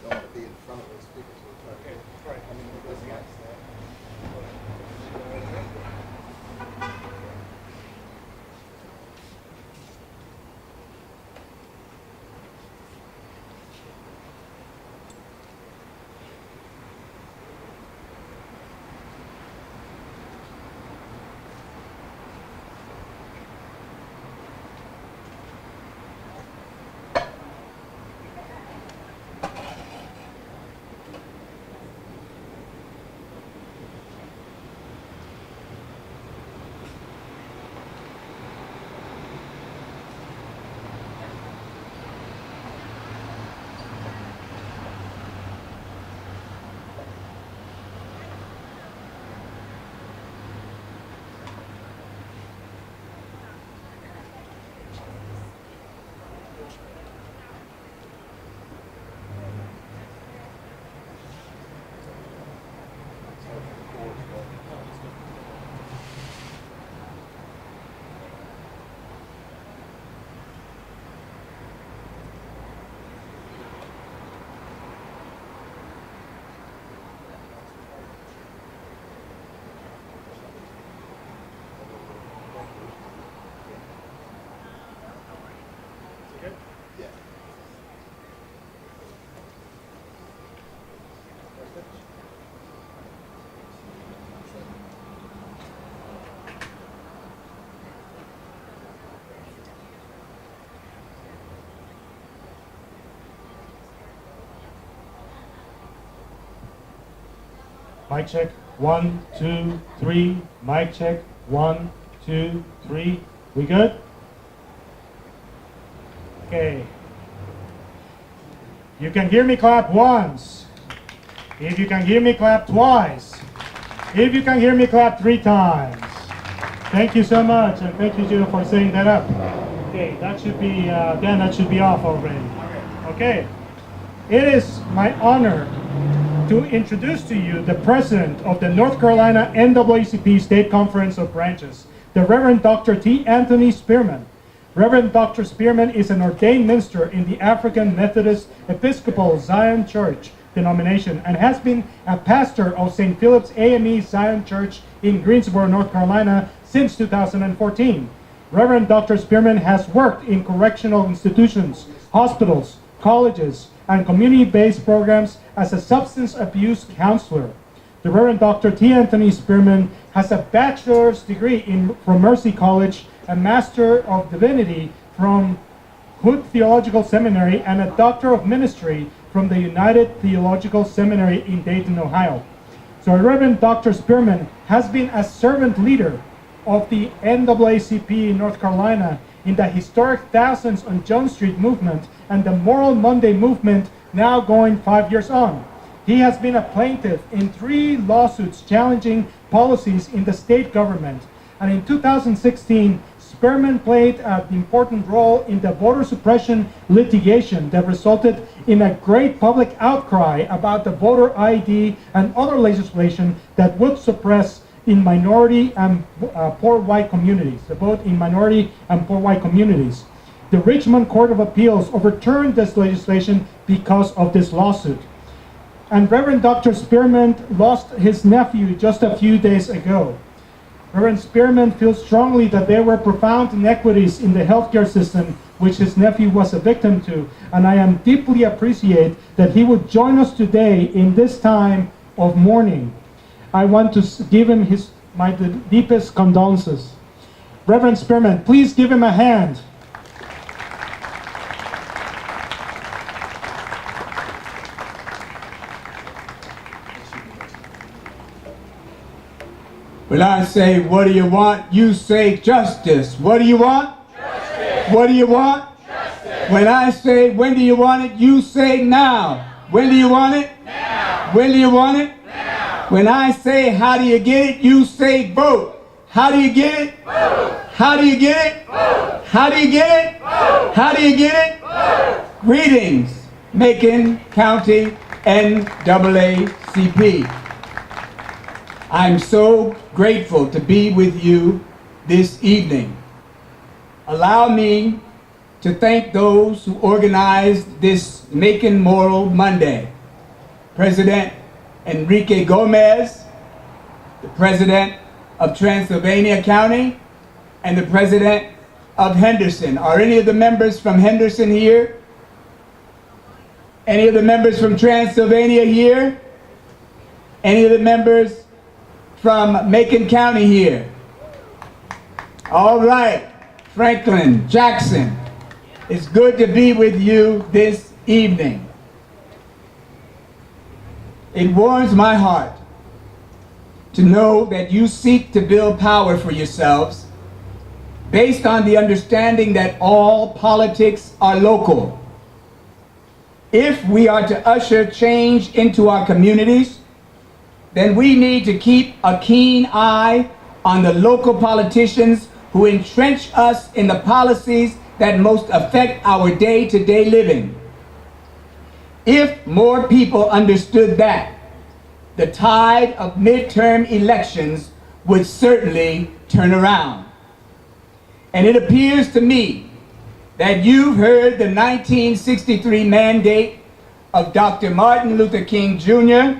Don't want to be in front of those speakers. Okay, right. I mean, it doesn't like that. Mic check. 1, 2, 3. Mic check. 1, 2, 3. We good? Okay. You can hear me clap once. If you can hear me clap twice. If you can hear me clap 3 times. Thank you so much, and thank you, Jill, for setting that up. Okay, that should be Dan. That should be off already. Okay. It is my honor to introduce to you the president of the North Carolina NAACP State Conference of Branches, the Reverend Dr. T. Anthony Spearman. Reverend Dr. Spearman is an ordained minister in the African Methodist Episcopal Zion Church denomination and has been a pastor of St. Philip's AME Zion Church in Greensboro, North Carolina since 2014. Reverend Dr. Spearman has worked in correctional institutions, hospitals, colleges, and community-based programs as a substance abuse counselor. The Reverend Dr. T. Anthony Spearman has a bachelor's degree from Mercy College, a Master of Divinity from Hood Theological Seminary, and a Doctor of Ministry from the United Theological Seminary in Dayton, Ohio. So Reverend Dr. Spearman has been a servant leader of the NAACP in North Carolina, in the historic Thousands on John Street movement, and the Moral Monday movement now going 5 years on. He has been a plaintiff in 3 lawsuits challenging policies in the state government. And in 2016, Spearman played an important role in the voter suppression litigation that resulted in a great public outcry about the voter ID and other legislation that would suppress in minority and poor white communities, the vote in minority and poor white communities. The Richmond Court of Appeals overturned this legislation because of this lawsuit. And Reverend Dr. Spearman lost his nephew just a few days ago. Reverend Spearman feels strongly that there were profound inequities in the healthcare system which his nephew was a victim to, and I am deeply appreciate that he would join us today in this time of mourning. I want to give him my deepest condolences. Reverend Spearman, please give him a hand. When I say, what do you want? You say justice. What do you want? Justice. What do you want? Justice. When I say, when do you want it? You say now. When do you want it? Now. When do you want it? Now. When I say, how do you get it? You say vote. How do you get it? Vote. How do you get it? Vote. How do you get it? Vote. How do you get it? Vote. Greetings, Macon County NAACP. I'm so grateful to be with you this evening. Allow me to thank those who organized this Macon Moral Monday. President Enrique Gomez, the President of Transylvania County, and the President of Henderson. Are any of the members from Henderson here? Any of the members from Transylvania here? Any of the members from Macon County here? All right, Franklin, Jackson, it's good to be with you this evening. It warms my heart to know that you seek to build power for yourselves based on the understanding that all politics are local. If we are to usher change into our communities, then we need to keep a keen eye on the local politicians who entrench us in the policies that most affect our day-to-day living. If more people understood that, the tide of midterm elections would certainly turn around. And it appears to me that you've heard the 1963 mandate of Dr. Martin Luther King Jr.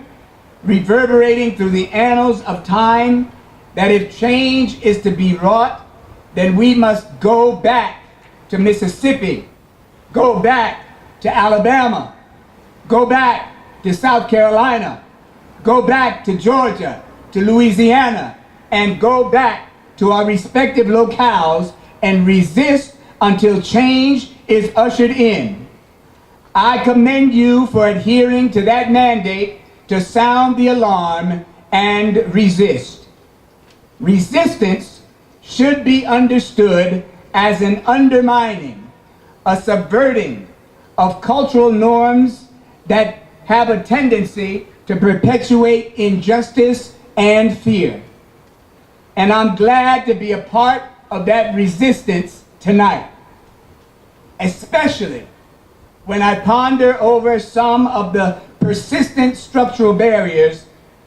reverberating through the annals of time, that if change is to be wrought, then we must go back to Mississippi, go back to Alabama, go back to South Carolina, go back to Georgia, to Louisiana, and go back to our respective locales and resist until change is ushered in. I commend you for adhering to that mandate to sound the alarm and resist. Resistance should be understood as an undermining, a subverting of cultural norms that have a tendency to perpetuate injustice and fear. And I'm glad to be a part of that resistance tonight, especially when I ponder over some of the persistent structural barriers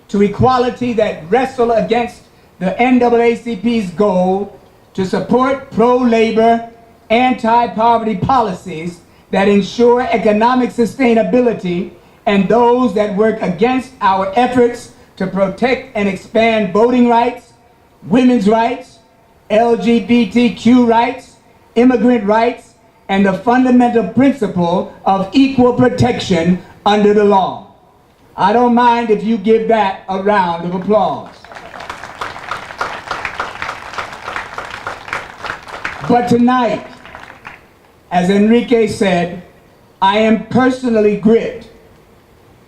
to equality that wrestle against the NAACP's goal to support pro-labor, anti-poverty policies that ensure economic sustainability and those that work against our efforts to protect and expand voting rights, women's rights, LGBTQ rights, immigrant rights, and the fundamental principle of equal protection under the law. I don't mind if you give that a round of applause. But tonight, as Enrique said, I am personally gripped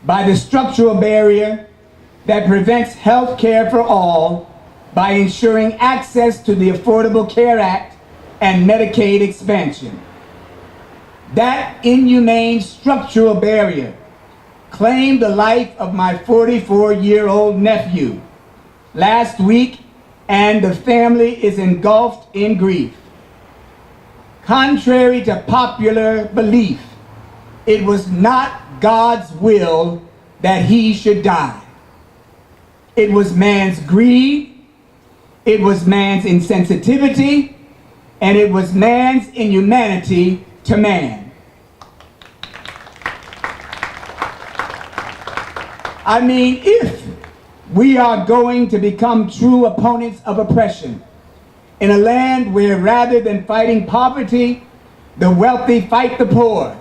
by the structural barrier that prevents health care for all by ensuring access to the Affordable Care Act and Medicaid expansion. That inhumane structural barrier claimed the life of my 44-year-old nephew last week, and the family is engulfed in grief. Contrary to popular belief, it was not God's will that he should die. It was man's greed, it was man's insensitivity, and it was man's inhumanity to man. I mean, if we are going to become true opponents of oppression in a land where rather than fighting poverty, the wealthy fight the poor,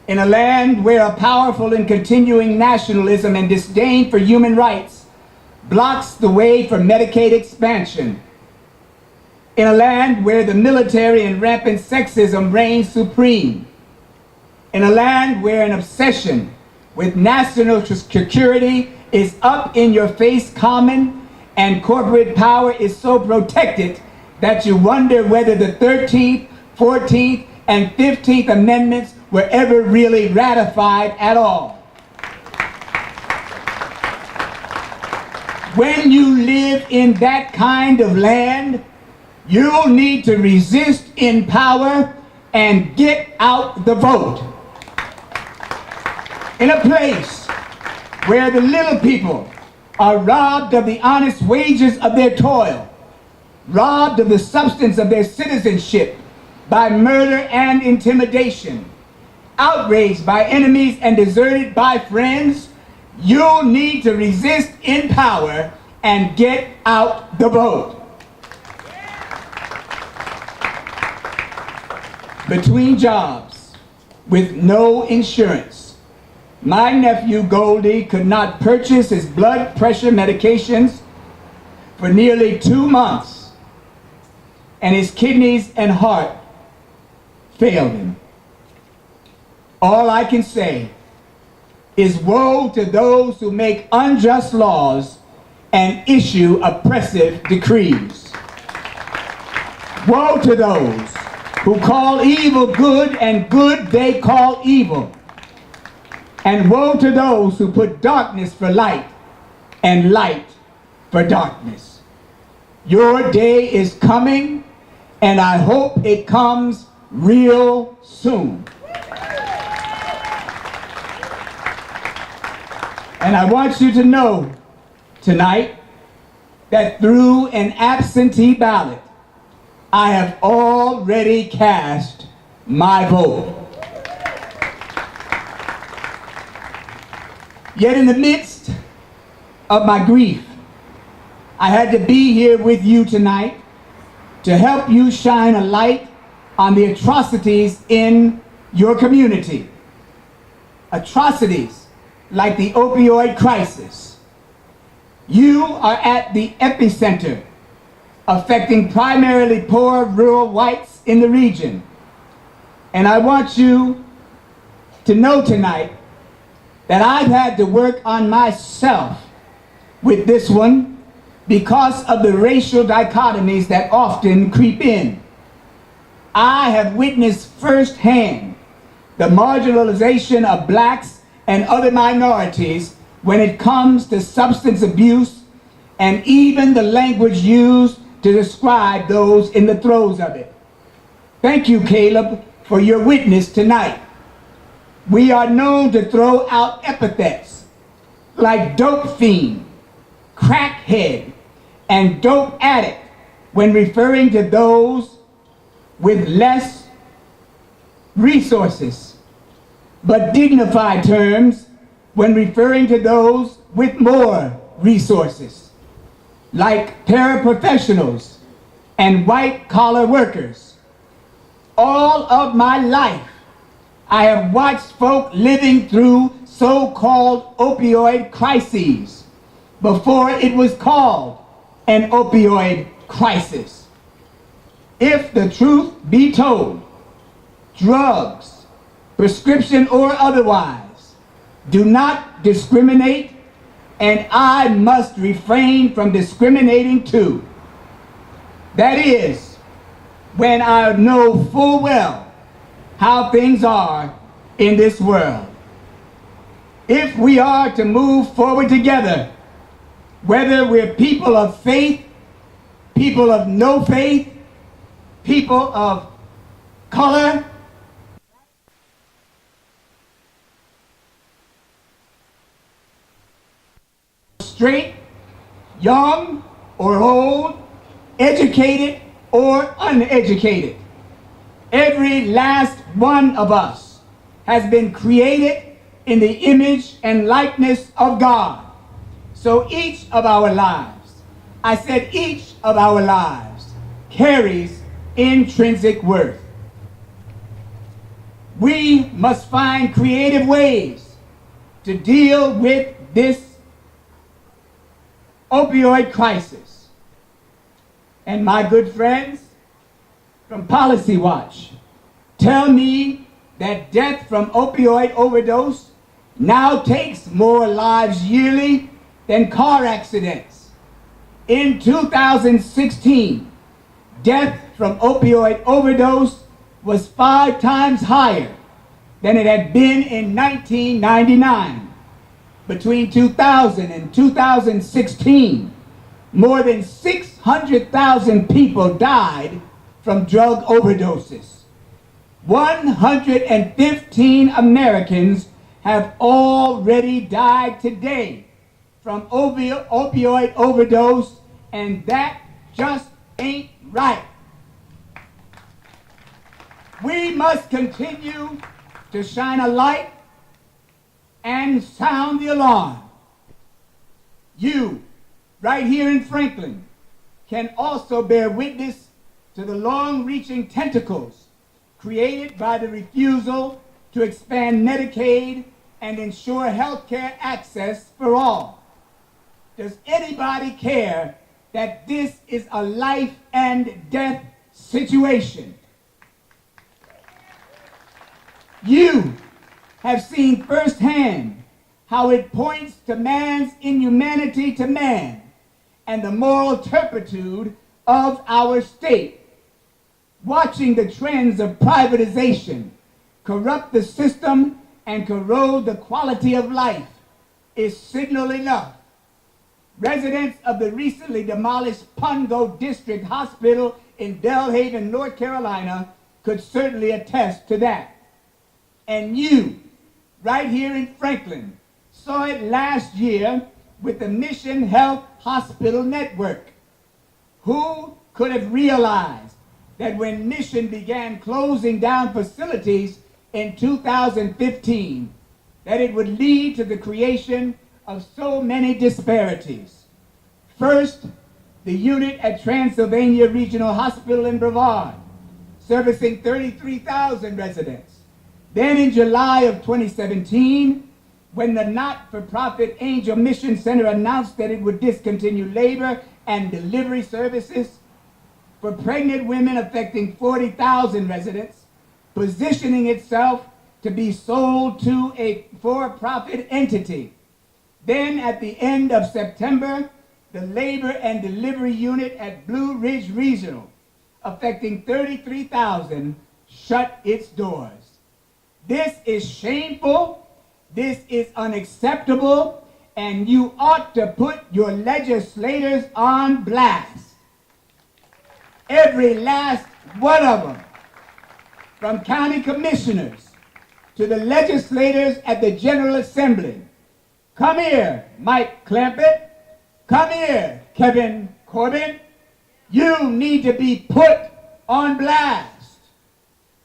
in a land where a powerful and continuing nationalism and disdain for human rights blocks the way for Medicaid expansion, in a land where the military and rampant sexism reigns supreme, in a land where an obsession with national security is up in your face common and corporate power is so protected that you wonder whether the 13th, 14th, and 15th Amendments were ever really ratified at all. When you live in that kind of land, you'll need to resist in power and get out the vote. In a place where the little people are robbed of the honest wages of their toil, robbed of the substance of their citizenship by murder and intimidation, outraged by enemies and deserted by friends, you'll need to resist in power and get out the vote. Between jobs, with no insurance, my nephew Goldie could not purchase his blood pressure medications for nearly 2 months, and his kidneys and heart failed him. All I can say is woe to those who make unjust laws and issue oppressive decrees. Woe to those who call evil good and good they call evil. And woe to those who put darkness for light and light for darkness. Your day is coming, and I hope it comes real soon. And I want you to know tonight that through an absentee ballot, I have already cast my vote. Yet in the midst of my grief, I had to be here with you tonight to help you shine a light on the atrocities in your community. Atrocities like the opioid crisis. You are at the epicenter, affecting primarily poor rural whites in the region. And I want you to know tonight that I've had to work on myself with this one because of the racial dichotomies that often creep in. I have witnessed firsthand the marginalization of blacks and other minorities when it comes to substance abuse and even the language used to describe those in the throes of it. Thank you, Caleb, for your witness tonight. We are known to throw out epithets like dope fiend, crackhead, and dope addict when referring to those with less resources, but dignified terms when referring to those with more resources, like paraprofessionals and white-collar workers. All of my life, I have watched folk living through so-called opioid crises before it was called an opioid crisis. If the truth be told, drugs, prescription or otherwise, do not discriminate and I must refrain from discriminating too. That is, when I know full well how things are in this world. If we are to move forward together, whether we're people of faith, people of no faith, people of color, straight, young or old, educated or uneducated, every last one of us has been created in the image and likeness of God. So each of our lives, I said each of our lives, carries intrinsic worth. We must find creative ways to deal with this opioid crisis. And my good friends from Policy Watch tell me that death from opioid overdose now takes more lives yearly than car accidents. In 2016, death from opioid overdose was 5 times higher than it had been in 1999. Between 2000 and 2016, more than 600,000 people died from drug overdoses. 115 Americans have already died today from opioid overdose, and that just ain't right. We must continue to shine a light and sound the alarm. You, right here in Franklin, can also bear witness to the long-reaching tentacles created by the refusal to expand Medicaid and ensure health care access for all. Does anybody care that this is a life and death situation? You have seen firsthand how it points to man's inhumanity to man and the moral turpitude of our state. Watching the trends of privatization corrupt the system and corrode the quality of life is signal enough. Residents of the recently demolished Pungo District Hospital in Delhaven, North Carolina could certainly attest to that. And you, right here in Franklin, saw it last year with the Mission Health Hospital Network. Who could have realized that when Mission began closing down facilities in 2015, that it would lead to the creation of so many disparities? First, the unit at Transylvania Regional Hospital in Brevard, servicing 33,000 residents. Then in July of 2017, when the not-for-profit Angel Mission Center announced that it would discontinue labor and delivery services for pregnant women affecting 40,000 residents, positioning itself to be sold to a for-profit entity. Then at the end of September, the labor and delivery unit at Blue Ridge Regional, affecting 33,000, shut its doors. This is shameful, this is unacceptable, and you ought to put your legislators on blast. Every last one of them, from county commissioners to the legislators at the General Assembly. Come here, Mike Clampett. Come here, Kevin Corbin. You need to be put on blast.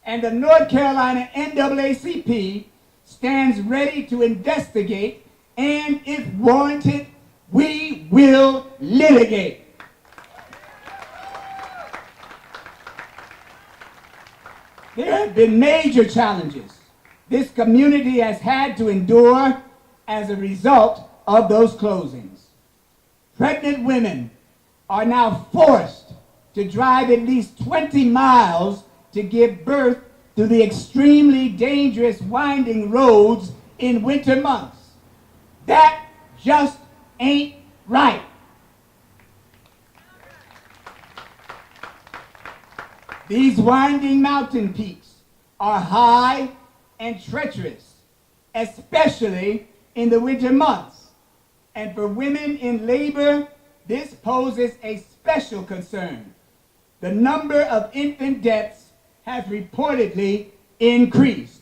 And the North Carolina NAACP stands ready to investigate, and if warranted, we will litigate. There have been major challenges this community has had to endure as a result of those closings. Pregnant women are now forced to drive at least 20 miles to give birth through the extremely dangerous winding roads in winter months. That just ain't right. These winding mountain peaks are high and treacherous, especially in the winter months. And for women in labor, this poses a special concern. The number of infant deaths has reportedly increased.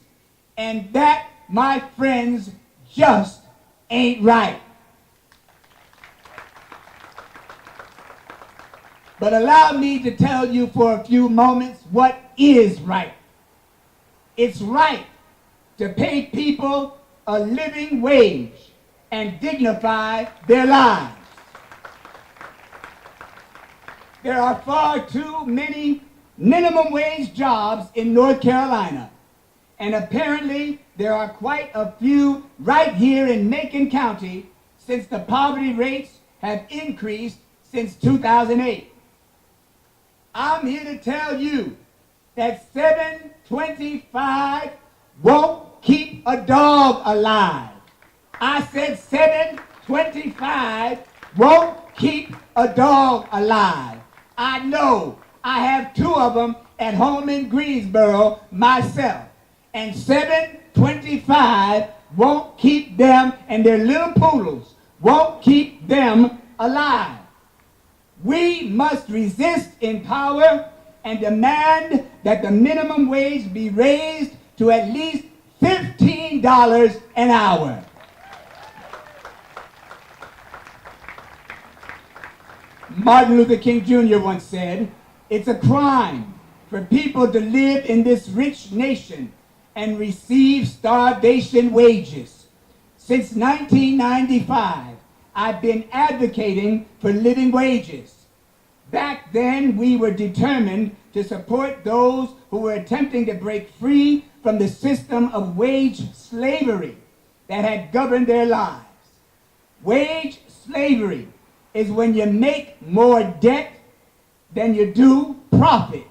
And that, my friends, just ain't right. But allow me to tell you for a few moments what is right. It's right to pay people a living wage and dignify their lives. There are far too many minimum wage jobs in North Carolina, and apparently there are quite a few right here in Macon County since the poverty rates have increased since 2008. I'm here to tell you that $7.25 won't keep a dog alive. I said $7.25 won't keep a dog alive. I know. I have 2 of them at home in Greensboro myself. And $7.25 won't keep them, and their little poodles won't keep them alive. We must resist in power and demand that the minimum wage be raised to at least $15 an hour. Martin Luther King Jr. once said, "It's a crime for people to live in this rich nation and receive starvation wages." Since 1995, I've been advocating for living wages. Back then, we were determined to support those who were attempting to break free from the system of wage slavery that had governed their lives. Wage slavery is when you make more debt than you do profit.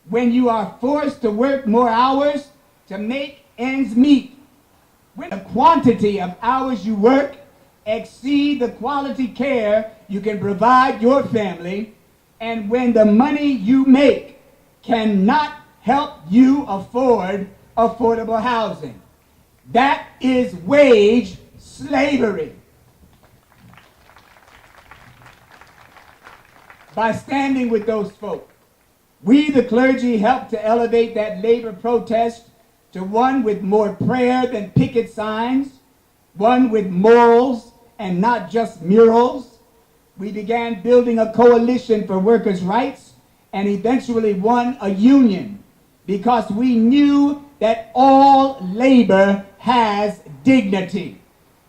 When you are forced to work more hours to make ends meet. When the quantity of hours you work exceed the quality care you can provide your family, and when the money you make cannot help you afford affordable housing. That is wage slavery. By standing with those folk, we, the clergy, helped to elevate that labor protest to one with more prayer than picket signs, one with morals and not just murals. We began building a coalition for workers' rights and eventually won a union because we knew that all labor has dignity.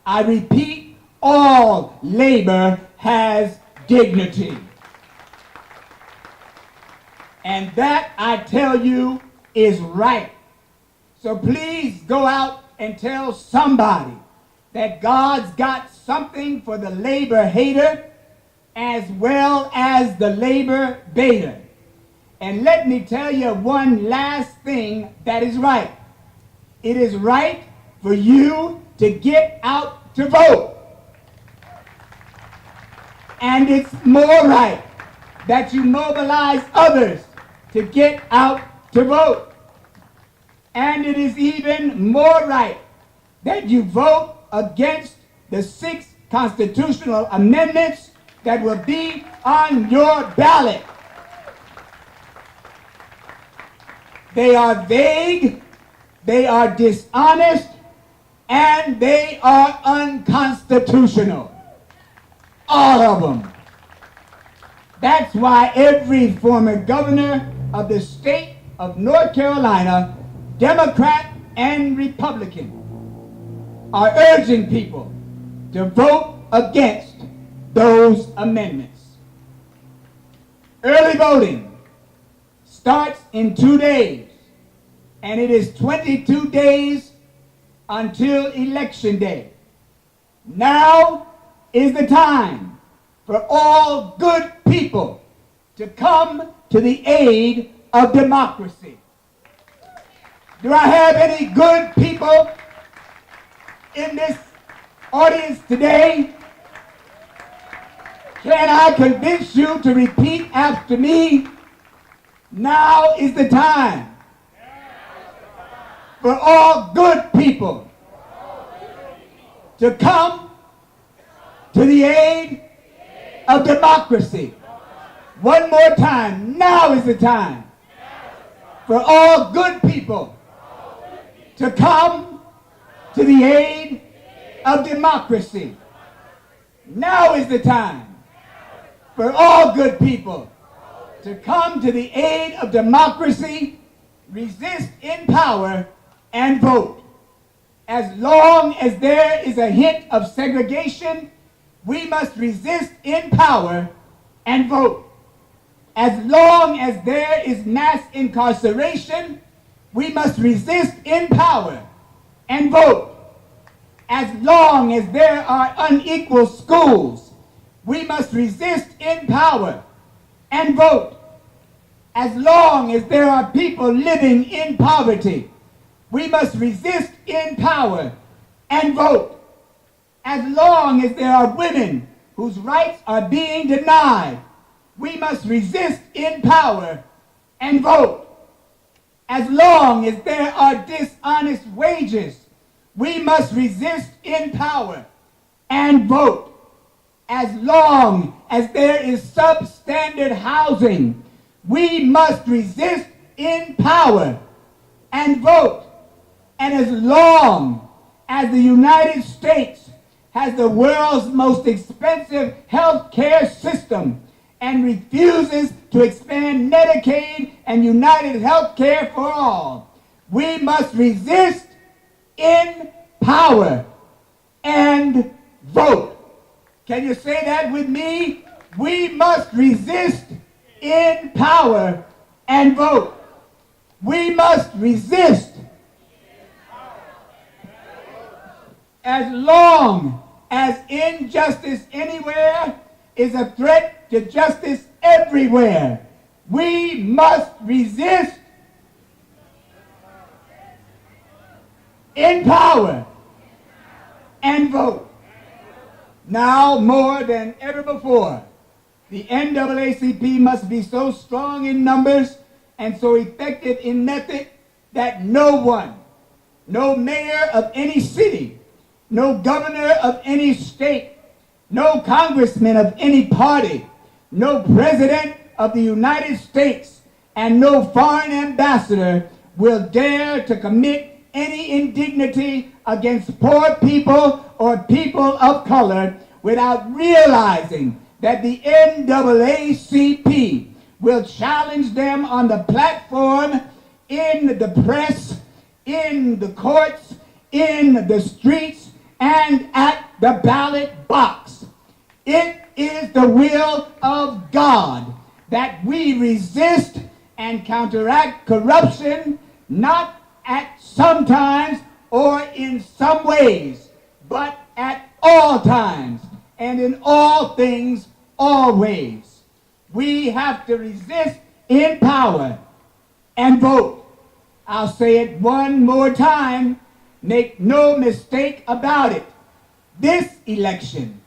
I repeat, all labor has dignity. And that, I tell you, is right. So please go out and tell somebody that God's got something for the labor hater as well as the labor baiter. And let me tell you one last thing that is right. It is right for you to get out to vote. And it's more right that you mobilize others to get out to vote. And it is even more right that you vote against the 6 constitutional amendments that will be on your ballot. They are vague, they are dishonest, and they are unconstitutional. All of them. That's why every former governor of the state of North Carolina, Democrat and Republican, are urging people to vote against those amendments. Early voting starts in 2 days, and it is 22 days until Election Day. Now is the time for all good people to come to the aid of democracy. Do I have any good people in this audience today? Can I convince you to repeat after me? Now is the time for all good people to come to the aid of democracy. One more time. Now is the time for all good people to come to the aid of democracy. Now is the time for all good people to come to the aid of democracy, resist in power, and vote. As long as there is a hint of segregation, we must resist in power and vote. As long as there is mass incarceration, we must resist in power and vote. As long as there are unequal schools, we must resist in power and vote. As long as there are people living in poverty, we must resist in power and vote. As long as there are women whose rights are being denied, we must resist in power and vote. As long as there are dishonest wages, we must resist in power and vote. As long as there is substandard housing, we must resist in power and vote. And as long as the United States has the world's most expensive health care system and refuses to expand Medicaid and United Health Care for all, we must resist in power and vote. Can you say that with me? We must resist in power and vote. We must resist. As long as injustice anywhere is a threat to justice everywhere, we must resist in power and vote. Now more than ever before, the NAACP must be so strong in numbers and so effective in method that no one, no mayor of any city, no governor of any state, no congressman of any party, no president of the United States, and no foreign ambassador will dare to commit any indignity against poor people or people of color without realizing that the NAACP will challenge them on the platform, in the press, in the courts, in the streets, and at the ballot box. It is the will of God that we resist and counteract corruption, not at sometimes or in some ways, but at all times and in all things always. We have to resist in power and vote. I'll say it one more time. Make no mistake about it. This election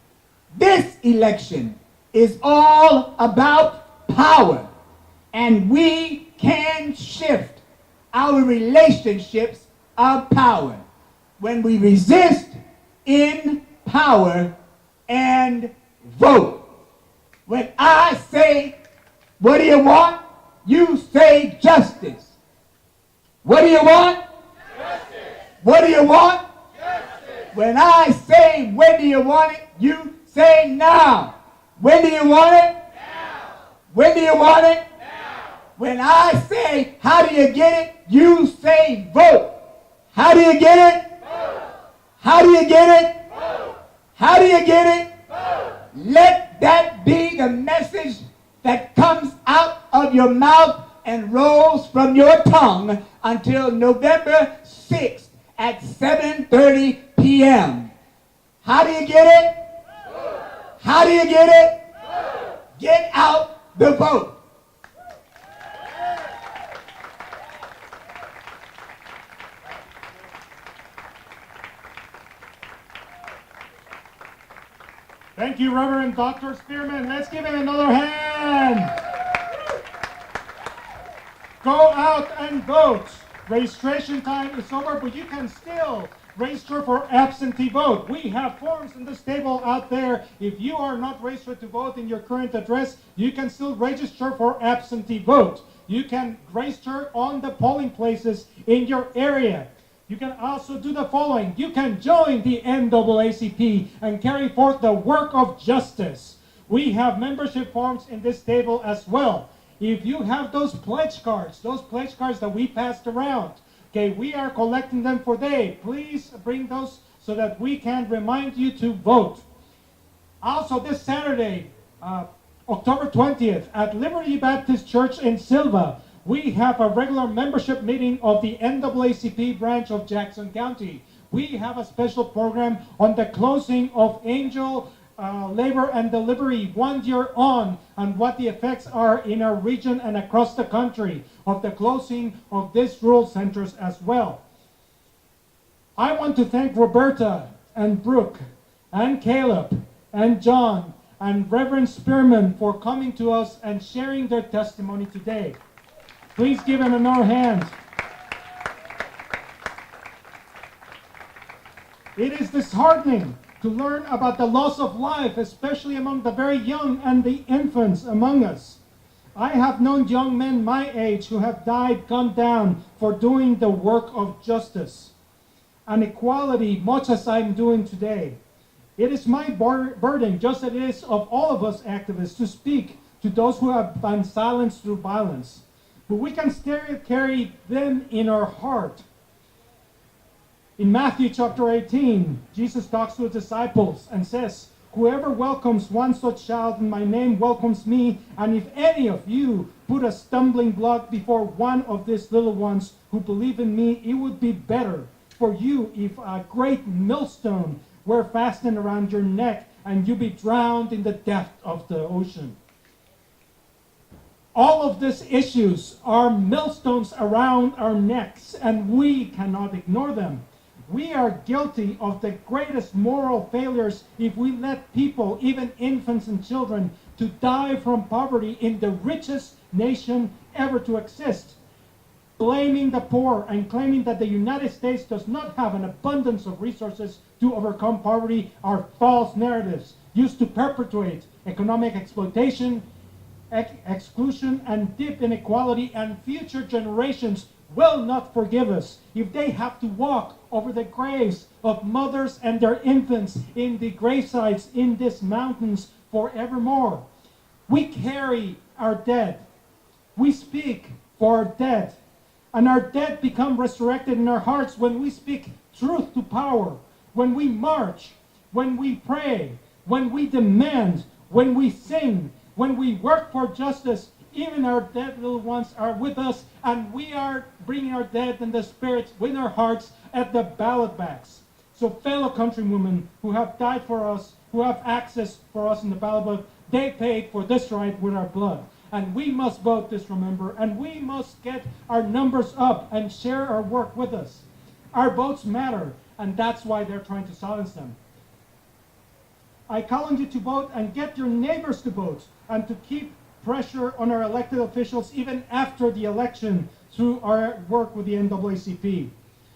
is all about power, and we can shift our relationships of power when we resist in power and vote. When I say, what do you want? You say justice. What do you want? Justice. What do you want? Justice. When I say, when do you want it? You say now. When do you want it? Now. When do you want it? Now. When I say, how do you get it? You say vote. How do you get it? Vote. How do you get it? Vote. How do you get it? Vote. Let that be the message that comes out of your mouth and rolls from your tongue until November 6th at 7:30 p.m. How do you get it? Vote. How do you get it? Vote. Get out the vote. Thank you, Reverend Dr. Spearman. Let's give him another hand. Go out and vote. Registration time is over, but you can still register for absentee vote. We have forms on this table out there. If you are not registered to vote in your current address, you can still register for absentee vote. You can register on the polling places in your area. You can also do the following. You can join the NAACP and carry forth the work of justice. We have membership forms in this table as well. If you have those pledge cards that we passed around, okay, we are collecting them for today. Please bring those so that we can remind you to vote. Also this Saturday, October 20th, at Liberty Baptist Church in Silva, we have a regular membership meeting of the NAACP branch of Jackson County. We have a special program on the closing of Angel Labor and Delivery 1 year on, and what the effects are in our region and across the country of the closing of these rural centers as well. I want to thank Roberta and Brooke and Caleb and John and Reverend Spearman for coming to us and sharing their testimony today. Please give them another hand. It is disheartening to learn about the loss of life, especially among the very young and the infants among us. I have known young men my age who have died, gunned down for doing the work of justice and equality, much as I'm doing today. It is my burden, just as it is of all of us activists, to speak to those who have been silenced through violence. But we can still carry them in our heart. In Matthew chapter 18, Jesus talks to his disciples and says, "Whoever welcomes one such child in my name welcomes me, and if any of you put a stumbling block before one of these little ones who believe in me, it would be better for you if a great millstone were fastened around your neck and you be drowned in the depth of the ocean." All of these issues are millstones around our necks, and we cannot ignore them. We are guilty of the greatest moral failures if we let people, even infants and children, to die from poverty in the richest nation ever to exist. Blaming the poor and claiming that the United States does not have an abundance of resources to overcome poverty are false narratives used to perpetuate economic exploitation, exclusion, and deep inequality, and future generations will not forgive us if they have to walk over the graves of mothers and their infants in the gravesites in these mountains forevermore. We carry our dead. We speak for our dead. And our dead become resurrected in our hearts when we speak truth to power, when we march, when we pray, when we demand, when we sing, when we work for justice. Even our dead little ones are with us, and we are bringing our dead and the spirits with our hearts at the ballot bags. So fellow countrywomen who have died for us, who have access for us in the ballot book, they paid for this right with our blood. And we must vote this, remember, and we must get our numbers up and share our work with us. Our votes matter, and that's why they're trying to silence them. I call on you to vote and get your neighbors to vote, and to keep pressure on our elected officials even after the election through our work with the NAACP.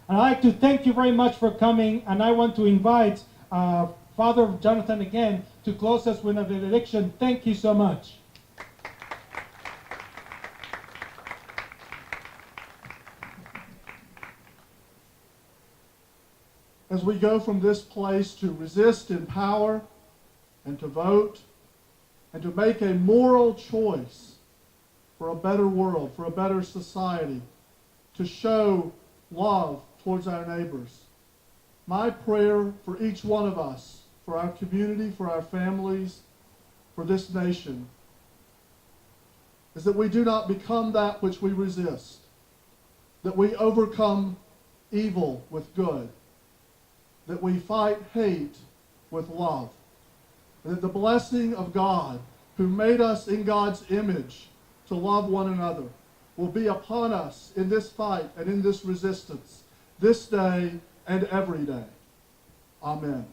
And I'd like to thank you very much for coming, and I want to invite Father Jonathan again to close us with a benediction. Thank you so much. As we go from this place to resist in power and to vote and to make a moral choice for a better world, for a better society, to show love towards our neighbors, my prayer for each one of us, for our community, for our families, for this nation, is that we do not become that which we resist, that we overcome evil with good, that we fight hate with love, and that the blessing of God, who made us in God's image to love one another, will be upon us in this fight and in this resistance, this day and every day. Amen.